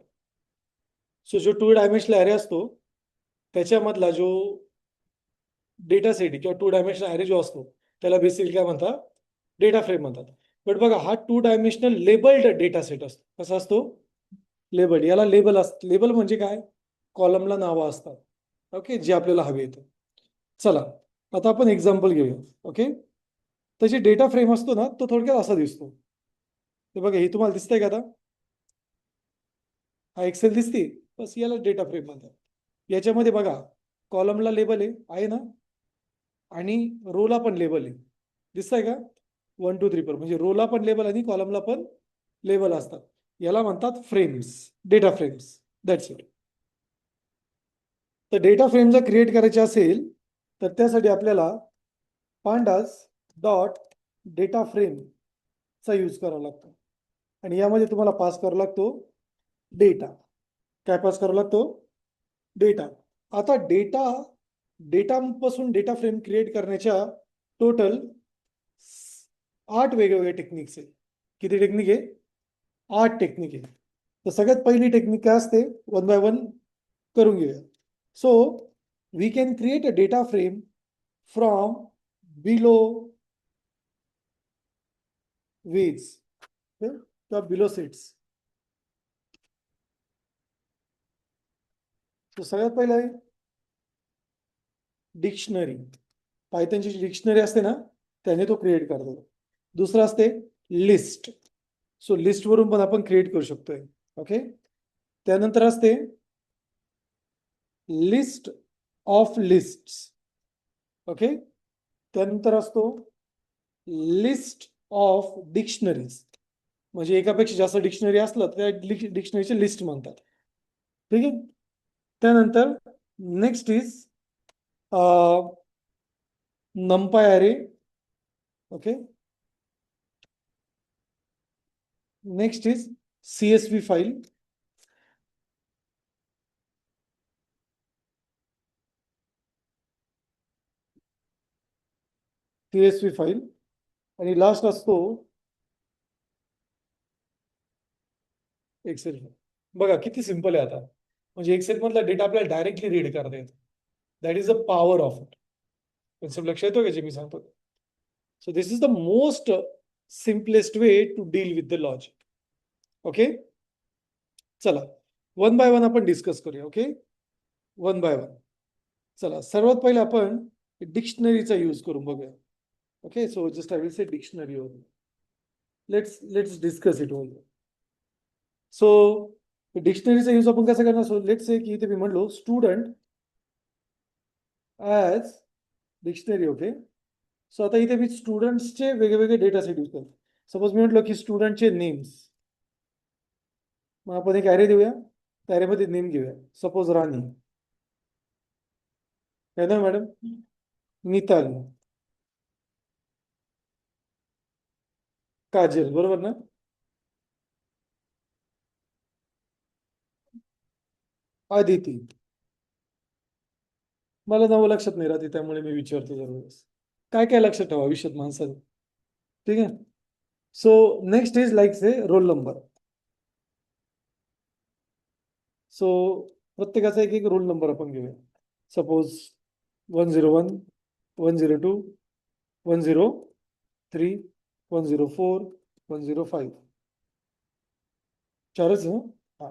सो जो two dimensional array असतो त्याच्यामधला जो data set किंवा two dimensional array जो असतो त्याला basically काय म्हणतात? डेटा फ्रेम म्हणतात. बट बघा, हा two dimensional labelled data set असतो. कसा असतो? लेबल. याला लेबल असत. लेबल म्हणजे काय? कॉलमला नावं असतात. ओके, जे आपल्याला हवे येतं. चला आता आपण एक्झाम्पल घेऊया. ओके, त्याची डेटा फ्रेम असतो ना, तो थोडक्यात असा दिसतो. ते बघा, हे तुम्हाला दिसतंय का आता? हा एक्सेल दिसते, बस याला डेटा फ्रेम म्हणतात. याच्यामध्ये बघा, कॉलमला लेबल आहे ना, आणि रोला पण लेबल आहे. दिसतंय का? 1 2 3 4 म्हणजे रोला पण लेबल आणि कॉलमला पण लेबल असतात. याला म्हणतात frames, data frames. That's it. तर डेटा फ्रेम जर क्रिएट करायचे असेल तर त्यासाठी आपल्याला पांडास डॉट डेटा फ्रेमचा यूज करावा लागतो. आणि यामध्ये तुम्हाला पास करावा लागतो डेटा. काय पास करावा लागतो? डेटा. आता डेटापासून डेटा फ्रेम क्रिएट करण्याच्या टोटल 8 वेगवेगळे टेक्निक्स आहे. किती टेक्निक आहे? 8 टेक्निक आहे. तर सगळ्यात पहिली टेक्निक काय असते? वन बाय वन करून घेऊया. So we can create a data frame from below ways किंवा बिलो सेट्स. तो सगळ्यात पहिला आहे डिक्शनरी. पायथनची जी डिक्शनरी असते ना, त्याने तो क्रिएट करतो. दुसरं असते लिस्ट. सो लिस्ट वरून पण आपण क्रिएट करू शकतोय. ओके, त्यानंतर असते लिस्ट ऑफ लिस्ट्स. ओके, त्यानंतर असतो लिस्ट ऑफ डिक्शनरीज. म्हणजे एकापेक्षा जास्त डिक्शनरी असलं तर त्या डिक्शनरीची लिस्ट म्हणतात. ठीक आहे, त्यानंतर नेक्स्ट इज नंपाय अरे. Okay, next is CSV file. CSV file आणि लास्ट असतो एक्सेल. बघा किती सिंपल आहे आता. म्हणजे एक्सेल मधला डेटा आपल्याला डायरेक्टली रीड करता येतो. That is the power of it. Concept लक्षात येतो का जे मी सांगतो? So this is the most simplest way to deal with the logic. Okay, चला वन बाय वन आपण डिस्कस करूया. Okay, one by one. चला सर्वात पहिले आपण डिक्शनरीचा यूज करून बघूया. Okay, so just I will say dictionary. Let's discuss it only. So डिक्शनरीचा यूज आपण कसं करणार? सो लेट्स से की इथे मी म्हणलो स्टुडंट ॲज डिक्शनरी. ओके. सो आता इथे मी स्टुडंट्सचे वेगवेगळे डेटा सेट यूज करतो. सपोज मी म्हटलं की स्टुडंटचे नेम्स, मग आपण एक ॲरे देऊया, त्या ॲरेमध्ये नेम घेऊया. सपोज राणी, है ना मॅडम? मिताली, काजल, बरोबर ना? अदिती. मला नावं लक्षात नाही राहते, त्यामुळे मी विचारतो दरवेळेस. काय काय लक्षात ठेवा आयुष्यात माणसाने, ठीक आहे? सो नेक्स्ट इज लाईक से रोल नंबर. सो प्रत्येकाचा एक एक रोल नंबर आपण घेऊया. सपोज 101, 102, 103, 104, 105. चारच ना? हा.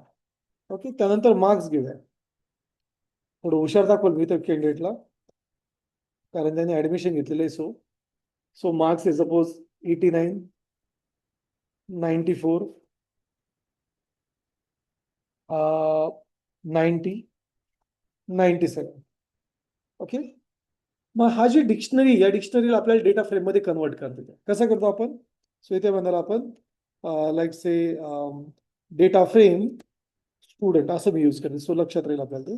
ओके. त्यानंतर मार्क्स घेऊया. थोडं हुशार दाखवल मी तर कॅन्डिडेटला, कारण त्याने ऍडमिशन घेतलेलं आहे. सो सो मार्क्स आहे सपोज 89, 94, 90, 97. ओके. मग हा जी डिक्शनरी, या डिक्शनरीला आपल्याला डेटा फ्रेममध्ये कन्वर्ट करता येते. कसं करतो आपण? सो इथे म्हणणार आपण लाईक से डेटा फ्रेम स्टुडंट असं मी यूज करेन. सो लक्षात राहील आपल्याला ते.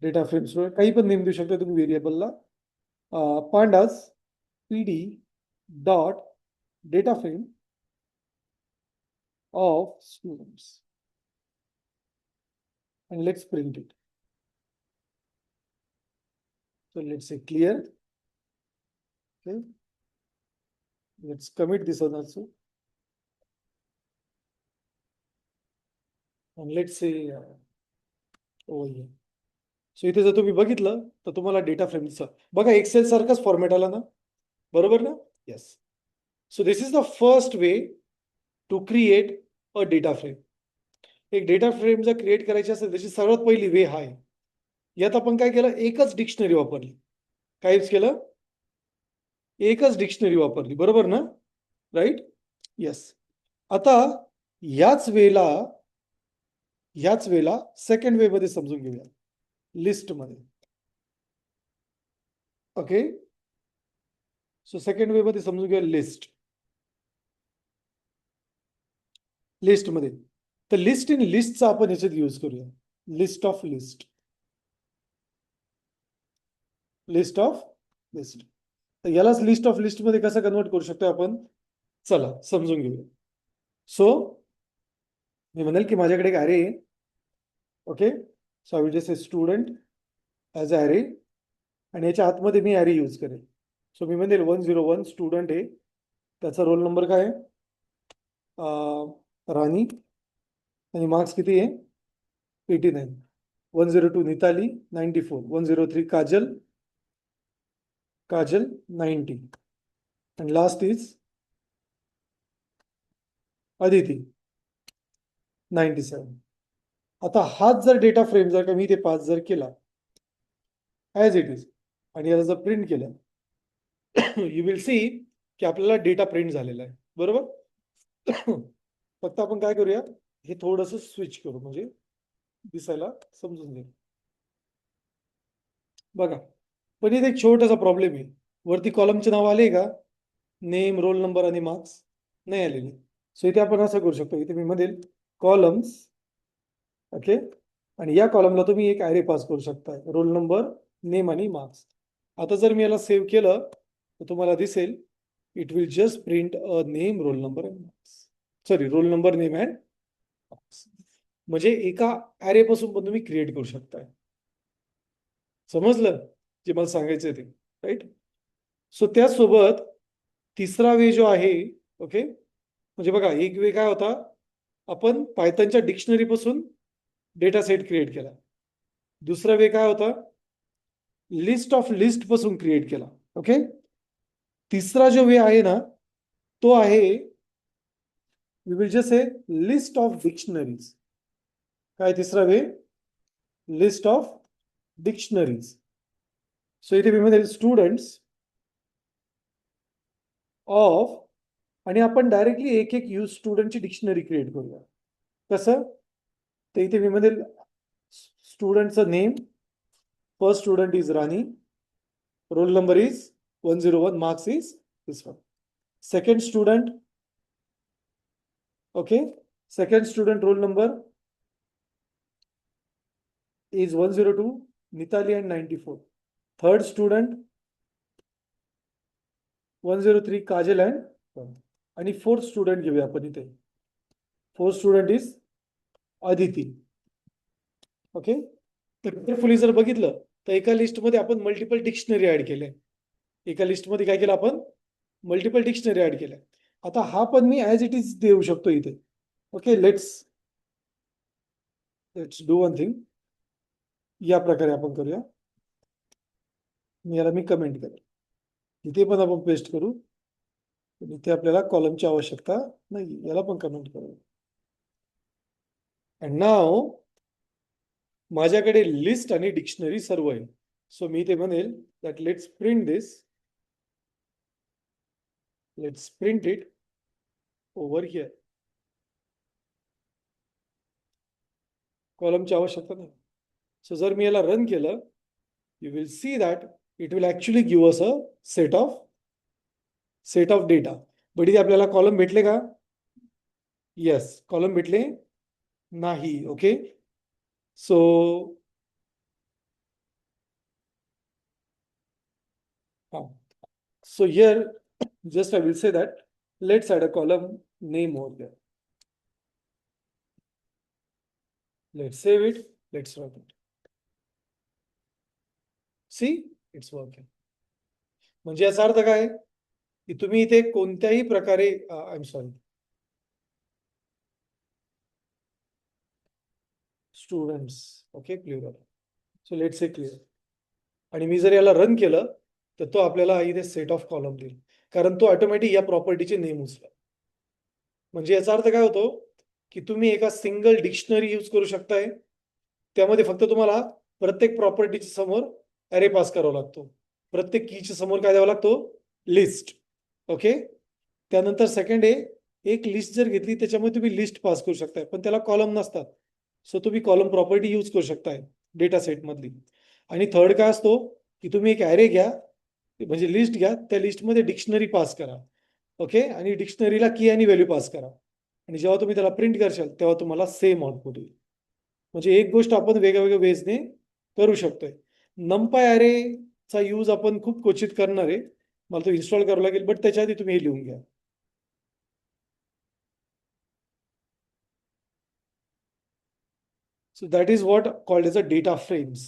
डेटा फ्रेम स्टुडंट काही पण नेम देऊ शकता तुम्ही व्हेरिएबलला. Pandas PD dot data frame of students, and let's print it. So let's say clear. Okay. Let's commit this one also. And let's say over here. सो इथे जर तुम्ही बघितलं तर तुम्हाला डेटा फ्रेम दिसतं. बघा एक्सेल सारखाच फॉर्मॅट आला ना, बरोबर ना? Yes. So this is the first way to create a data frame. एक डेटा फ्रेम जर क्रिएट करायची असेल त्याची सर्वात पहिली वे हा आहे. यात आपण काय केलं? एकच डिक्शनरी वापरली. काय यूज केलं? एकच डिक्शनरी वापरली, बरोबर ना? राईट. येस. आता याच वेळेला सेकंड वे मध्ये समजून घेऊया, लिस्ट मध्ये. ओके. सो सेकंड वे मध्ये समजून घेऊया लिस्ट. लिस्ट मध्ये तर लिस्ट इन लिस्टचा आपण याच्यात यूज करूया. List of list, list of list. तर यालाच लिस्ट ऑफ लिस्ट मध्ये कसं कन्वर्ट करू शकतो आपण? चला समजून घेऊया. सो मी म्हणेल की माझ्याकडे एक ॲरे आहे. Okay. So I will just से स्टुडंट ॲज अ ॲरे, आणि याच्या आतमध्ये मी ॲरे यूज करेल. सो मी म्हणेल 101 स्टुडंट आहे, त्याचा रोल नंबर काय आहे? राणी, आणि मार्क्स किती आहे? 89. 102 निताली, 94. 103 काजल, 90. And last is Aditi, 97. आता हाच जर डेटा फ्रेम जर का मी ते 5 जर केला ॲज इट इज, आणि याला जर प्रिंट केलं, यू विल सी की आपल्याला डेटा प्रिंट झालेला आहे, बरोबर? फक्त आपण काय करूया, हे थोडस स्विच करू म्हणजे दिसायला समजून जाईल. बघा, पण इथे एक छोटासा प्रॉब्लेम आहे. वरती कॉलमचे नाव आले का? नेम, रोल नंबर आणि मार्क्स नाही आलेले. सो इथे आपण असं करू शकतो, इथे मी म्हणेल कॉलम्स. ओके. आणि या कॉलमला तुम्ही एक ॲरे पास करू शकता, रोल नंबर, नेम आणि मार्क्स. आता जर मी याला सेव्ह केलं तर तुम्हाला दिसेल it will just print a name, roll number and marks. Sorry, roll number, name and marks. म्हणजे एका ॲरे पासून पण तुम्ही क्रिएट करू शकताय. समजलं जे मला सांगायचं ते? राईट. सो त्यासोबत तिसरा वे जो आहे, ओके, म्हणजे बघा, एक वे काय होता, आपण पायथनच्या डिक्शनरी पासून डेटा सेट क्रिएट केला. दुसरा वे काय होता? लिस्ट ऑफ लिस्ट पासून क्रिएट केला. ओके. तिसरा जो वे आहे ना, तो आहे we will just say list of dictionaries. काय तिसरा way? List of dictionaries. So इथे मी म्हणेल स्टुडंट्स ऑफ, आणि आपण डायरेक्टली एक एक यूज स्टुडंटची डिक्शनरी क्रिएट करूया. कसं? तर इथे मी म्हणेल स्टुडंटचं name, first student is Rani, roll number is 101, marks is this one. Second student, okay, second student roll number is 102, Nitali and 94. Third student 103, Kajal and 1. आणि फोर्थ स्टुडंट घेऊया आपण इथे. Fourth student is Aditi. Okay, तर carefully जर बघितलं तर एका लिस्टमध्ये आपण मल्टिपल डिक्शनरी ऍड केले. एका लिस्टमध्ये काय केलं आपण? मल्टिपल डिक्शनरी ऍड केल्या. आता हा पण मी ऍज इट इज देऊ शकतो इथे. Okay, let's let's do one thing. या प्रकारे आपण करूया. याला मी कमेंट करेल, इथे पण आपण पेस्ट करू. इथे आपल्याला कॉलमची आवश्यकता नाही, याला पण कमेंट करू. अँड नाव माझ्याकडे लिस्ट आणि डिक्शनरी सर्व आहे. सो मी ते म्हणेल that let's print this, let's print it over here. कॉलमची आवश्यकता नाही. सो जर मी याला रन केलं, you will see that it will actually give us a set of data. But इथे आपल्याला कॉलम भेटले का? येस, कॉलम भेटले नाही. Okay, so so here just I will say that let's add a column name over there. Let's save it, let's run it. See, it's working. म्हणजे याचा अर्थ काय, की तुम्ही इथे कोणत्याही प्रकारे I am sorry, students, okay, plural. So let's say clear. आणि मी जर याला रन केलं तर तो आपल्याला इथे सेट ऑफ कॉलम देईल, कारण तो ऑटोमॅटिक या प्रॉपर्टीचे नेम उचला. म्हणजे याचा अर्थ काय होतो, की तुम्ही एका सिंगल डिक्शनरी यूज करू शकताय. त्यामध्ये फक्त तुम्हाला प्रत्येक प्रॉपर्टीच्या समोर अरे पास करावा लागतो. प्रत्येक कीच्या समोर काय द्यावा लागतो? लिस्ट. ओके, त्यानंतर सेकंड आहे, एक लिस्ट जर घेतली त्याच्यामध्ये तुम्ही लिस्ट पास करू शकताय, पण त्याला कॉलम नसतात. सो तुम्ही कॉलम प्रॉपर्टी यूज करू शकताय डेटा सेट मधली. आणि थर्ड काय असतो, की तुम्ही एक ॲरे घ्या, म्हणजे लिस्ट घ्या, त्या लिस्टमध्ये डिक्शनरी पास करा. ओके, आणि डिक्शनरीला की आणि व्हॅल्यू पास करा. आणि जेव्हा तुम्ही त्याला प्रिंट करशाल तेव्हा तुम्हाला सेम आउटपुट येईल. म्हणजे एक गोष्ट आपण वेगवेगळ्या वेजने करू शकतोय. नंपाय अरेचा यूज आपण खूप क्वचित करणार आहे, मला तो इन्स्टॉल करावा लागेल, बट त्याच्या आधी तुम्ही हे लिहून घ्या. So that is what called as a data frames.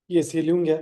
Yes, हे लिहून घ्या.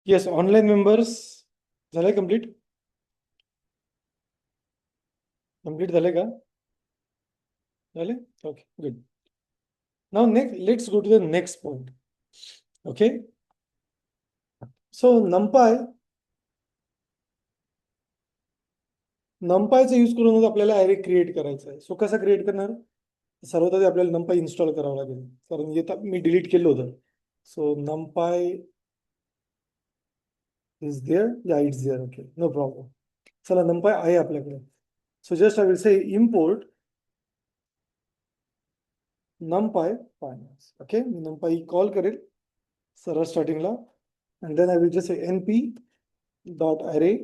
येस, ऑनलाईन मेंबर्स झाले कम्प्लीट झाले का? झाले? Okay, good. Now next let's go to the next point. Okay, so नमपायचा यूज करून आपल्याला ॲरे क्रिएट करायचा आहे. सो कसा क्रिएट करणार? सर्वात आधी आपल्याला नमपाय इन्स्टॉल करावं लागेल, कारण येतं मी डिलीट केलं होतं. So NumPy is there, yeah it's there. Okay, no problem. चला, नमपाय आहे आपल्याकडे. So just I will say import numpy finance. Okay, numpy call करेल सर्व स्टार्टिंगला, and then I will just say np dot array.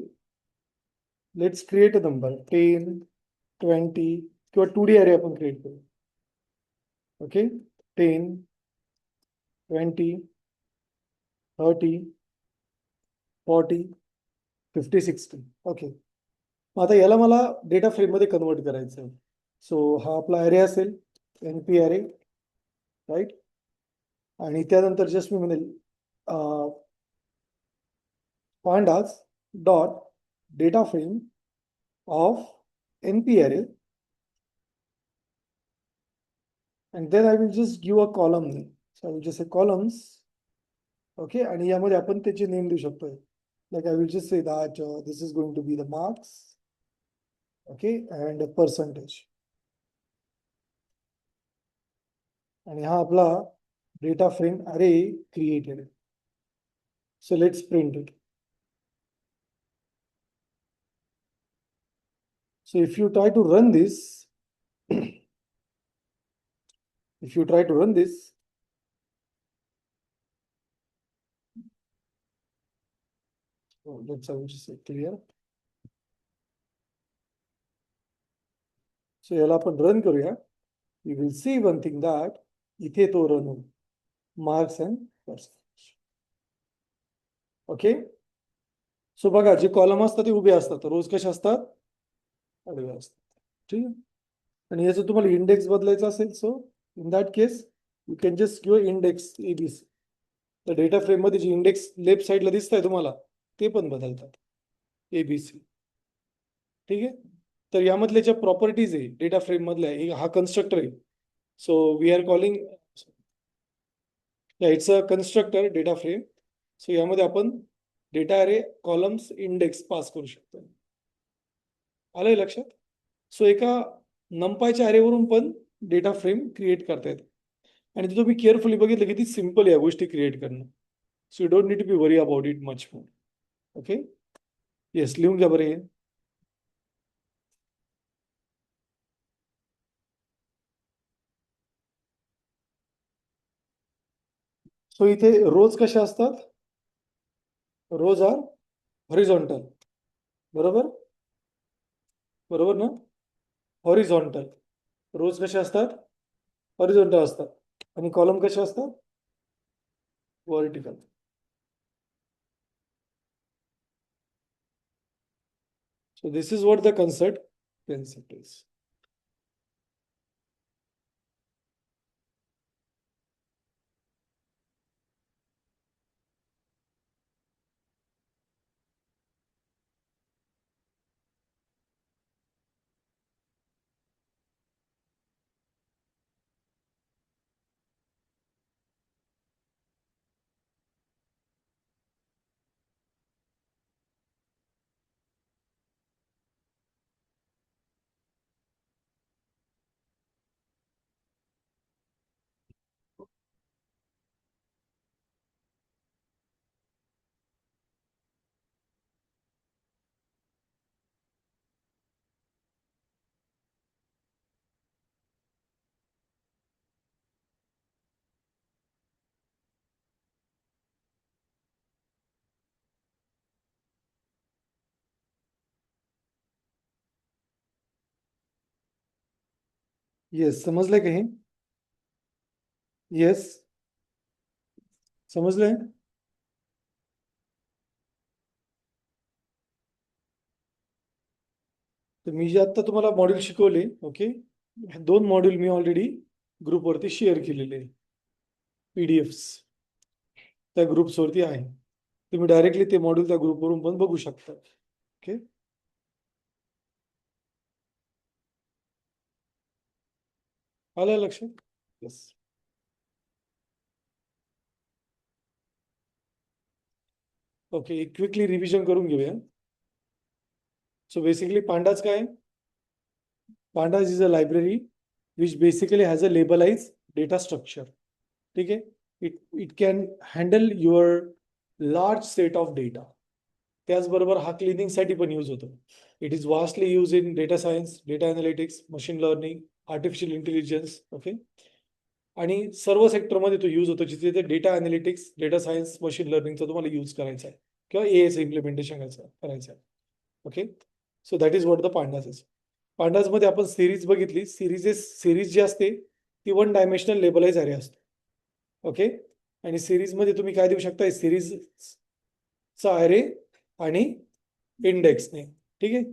Let's create a number 10, 20 किंवा 2D array आपण create करू. Okay, 10, 20, 30, 40, 50, 60. Okay, आता याला मला डेटा फ्रेम मध्ये कन्वर्ट करायचं आहे. सो हा आपला अरे असेल, np array, राईट. आणि त्यानंतर जस्ट मी म्हणेल pandas dot data frame of np array, and then I will just give a column name. So I will just say columns. Okay, आणि यामध्ये आपण त्याचे नेम देऊ शकतो. Like I will just say that this is going to be the marks. Okay, and a percentage. आणि हा आपला data frame अरे क्रिएटेड आहे. So let's print it. So if you try to run this, if you try to run this, so let's just say clear. So याला आपण run करूया. You will see one thing that इथे तो run होईल, marks and percentage. Okay, सो बघा, जे column असतात ते उभे असतात, रोज कसे असतात? आडवे असतात. ठीक आहे. आणि याचं तुम्हाला इंडेक्स बदलायचा असेल, so in that case you can just give index ABC. तर डेटा फ्रेम मध्ये जे इंडेक्स लेफ्ट साईडला दिसत आहे तुम्हाला, ते पण बदलतात, एबीसी. ठीक आहे. तर यामधल्या ज्या प्रॉपर्टीज आहे डेटा फ्रेम मधल्या, हा कन्स्ट्रक्टर आहे. So we are calling, it's a constructor data frame. So यामध्ये आपण डेटा अरे कॉलम्स इंडेक्स पास करू शकतो. आलंय लक्षात? सो एका नंपायच्या अरेवरून पण डेटा फ्रेम क्रिएट करता येते. आणि तुम्ही केअरफुली बघितलं किती सिम्पल या गोष्टी क्रिएट करणं. So you don't need to be worry about it much more. Okay, yes, लिहून घ्या बरं हे. सो इथे रोज कशा असतात? Rows are horizontal. बरोबर, बरोबर ना? हॉरिझॉन्टल रोज कशा असतात? हॉरिझॉन्टल असतात. आणि कॉलम कशा असतात? Vertical. So this is what the concept is. Yes, समजलंय का हे? येस, समजलंय? तर मी जे आता तुम्हाला मॉड्यूल शिकवले, ओके, 2 मॉड्यूल मी ऑलरेडी ग्रुपवरती शेअर केलेले, पीडीएफ्स त्या ग्रुप्सवरती आहे. तुम्ही डायरेक्टली ते मॉड्यूल त्या ग्रुपवरून पण बघू शकता. ओके, आलं लक्षात? येस. ओके, क्विकली रिव्हिजन करून घेऊया. सो बेसिकली पांडाज काय? Pandas is a library which basically has a labelized data structure. ठीक आहे, it can handle your large set of data. त्याचबरोबर हा क्लिनिंग साठी पण यूज होतो. It is vastly use in data science, data analytics, machine learning, artificial intelligence. Okay, आणि सर्व सेक्टरमध्ये तो यूज होतो जिथे ते data analytics, data science, machine लर्निंगचा तुम्हाला यूज करायचा आहे किंवा एआयचं इम्प्लिमेंटेशन करायचं आहे. Okay, so that is what the pandas is. Pandas मध्ये आपण सिरीज बघितली. सिरीज जी असते ती वन डायमेन्शनल लेबलाइज अरे असतो. ओके, आणि सिरीज मध्ये तुम्ही काय देऊ शकता? सिरीजचा अरे आणि इंडेक्स नेम. ठीक आहे,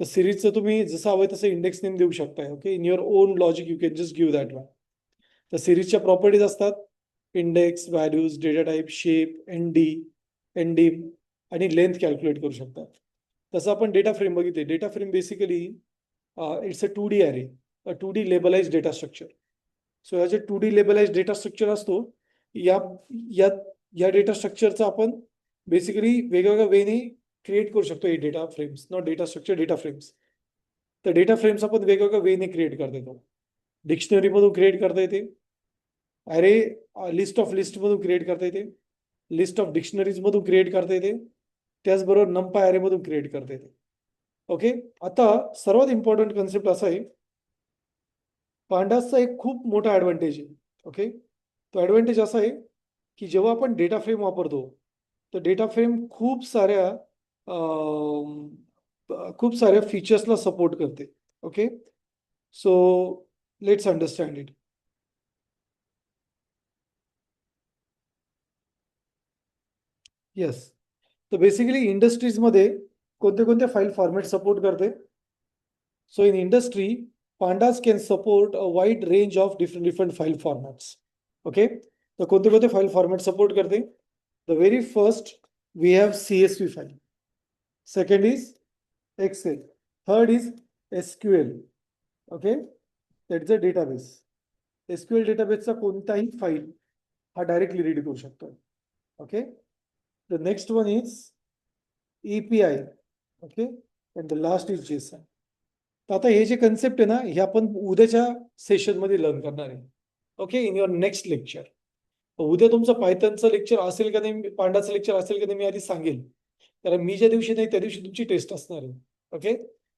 तर सिरीजचं तुम्ही जसं हवं तसं इंडेक्स नेम देऊ शकताय. Okay, in your own logic you can just give that one. तर सिरीजच्या प्रॉपर्टीज असतात index, values, data type, shape, ND आणि लेंथ कॅल्क्युलेट करू शकतात. तसं आपण डेटा फ्रेम बघितले. Data frame basically it's a 2D array, a 2D लेबलाइज data structure. सो ह्या जे 2D लेबलाइज डेटा स्ट्रक्चर असतो, या या या डेटा स्ट्रक्चरचा आपण बेसिकली वेगवेगळ्या वेने क्रिएट करू शकतो. हे data frames, not data structure, data frames. तर डेटा फ्रेम्स आपण वेगवेगळ्या वेने क्रिएट करता येतो. डिक्शनरी मधून क्रिएट करता येते, अरे लिस्ट ऑफ लिस्ट मधून क्रिएट करता येते, लिस्ट ऑफ डिक्शनरीज मधून क्रिएट करता येते, त्याचबरोबर नंपाय अरे मधून क्रिएट करता येते. ओके, आता सर्वात इम्पॉर्टंट कन्सेप्ट असा आहे, पांडासचा एक खूप मोठा ऍडव्हान्टेज आहे. ओके, तो ऍडव्हान्टेज असा आहे की जेव्हा आपण डेटा फ्रेम वापरतो तर डेटा फ्रेम खूप साऱ्या फीचर्सला सपोर्ट करते. Okay, so let's understand it. Yes, तर बेसिकली इंडस्ट्रीजमध्ये कोणते कोणते फाईल फॉर्मॅट सपोर्ट करते? So in industry, pandas can support a wide range of different file formats. Okay, तर कोणते कोणते फाईल फॉर्मॅट सपोर्ट करते? The very first, we have CSV file. Second is Excel. Third is SQL. Okay, that's a database. SQL डेटाबेसचा कोणताही file हा directly read करू शकतो. Okay, the next one is EPI. Okay, and the last is JSON. तर आता हे जे concept आहे ना, हे आपण उद्याच्या सेशनमध्ये लर्न करणार आहे. Okay, in your next lecture. उद्या तुमचं पायथनचं लेक्चर असेल का नाही, पांडाचं लेक्चर असेल का नाही, मी आधी सांगेल. कारण मी ज्या दिवशी नाही त्या दिवशी तुमची टेस्ट असणार आहे. ओके,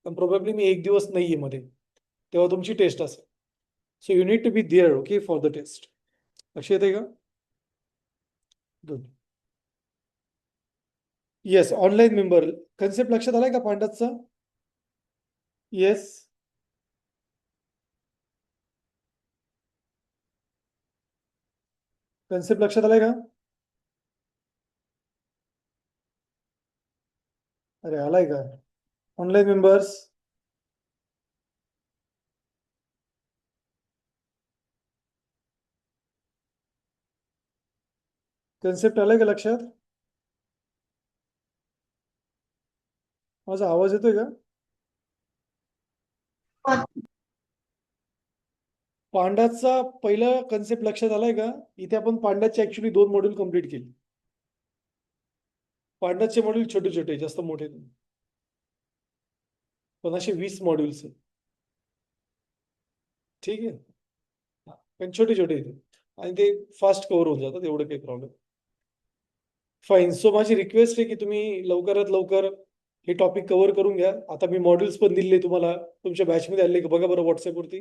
पण प्रोबेबली मी एक दिवस नाहीये मध्ये, तेव्हा तुमची टेस्ट असेल. So you need to be there. Okay, for the test. लक्ष येते का? Good. Yes, online member concept लक्षात आलाय का पांडाचा? येस, कन्सेप्ट लक्षात आलाय का? अरे आलाय का? ऑनलाईन मेंबर्स, कन्सेप्ट आलाय का लक्षात? माझा आवाज येतोय का? पांडाचा पहिला कन्सेप्ट लक्षात आलाय का? इथे आपण पांडाचे ऍक्च्युली 2 मॉड्यूल कंप्लीट केले. पांडाचे मॉड्यूल छोटे छोटे, जास्त मोठे नाही, पण असे 20 मॉड्यूल्स आहेत. ठीक आहे, पण छोटे छोटे येते आणि ते फास्ट कव्हर होऊन जातात, एवढं काही प्रॉब्लेम. फाईन. सो माझी रिक्वेस्ट आहे की तुम्ही लवकरात लवकर हे टॉपिक कव्हर करून घ्या. आता मी मॉड्यूल्स पण दिले तुम्हाला, तुमच्या बॅचमध्ये आले का बघा बरं व्हॉट्सअपवरती.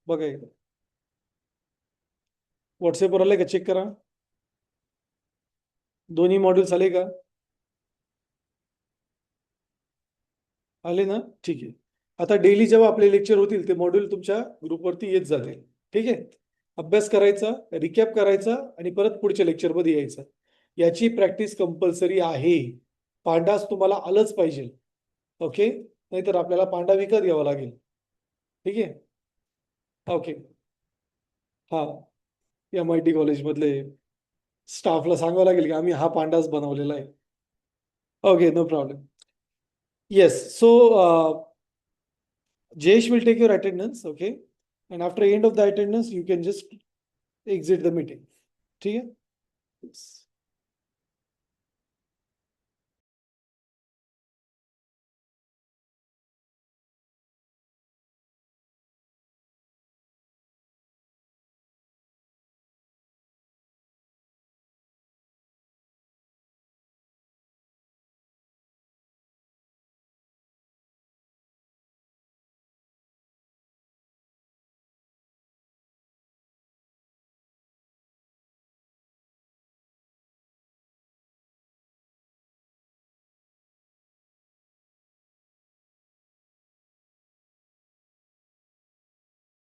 बघा एकदा व्हॉट्सअपवर आले का, चेक करा. दोन्ही मॉड्यूल्स आले का? आले ना, ठीक आहे. आता डेली जेव्हा आपले लेक्चर होतील ते मॉड्यूल तुमच्या ग्रुपवरती येत जातील. ठीक आहे, अभ्यास करायचा, रिकॅप करायचा आणि परत पुढच्या लेक्चरमध्ये यायचं. याची प्रॅक्टिस कंपल्सरी आहे. पांडास तुम्हाला आलंच पाहिजे. ओके, नाहीतर आपल्याला पांडा विकत घ्यावा लागेल. ठीक आहे, ओके. हा, MIT कॉलेजमधले स्टाफला सांगावं लागेल की आम्ही हा पांडाच बनवलेला आहे. Okay, no problem. Yes, so Jayesh will take your attendance, okay? And after end of the attendance, you can just exit the meeting. ठीक है? Yes.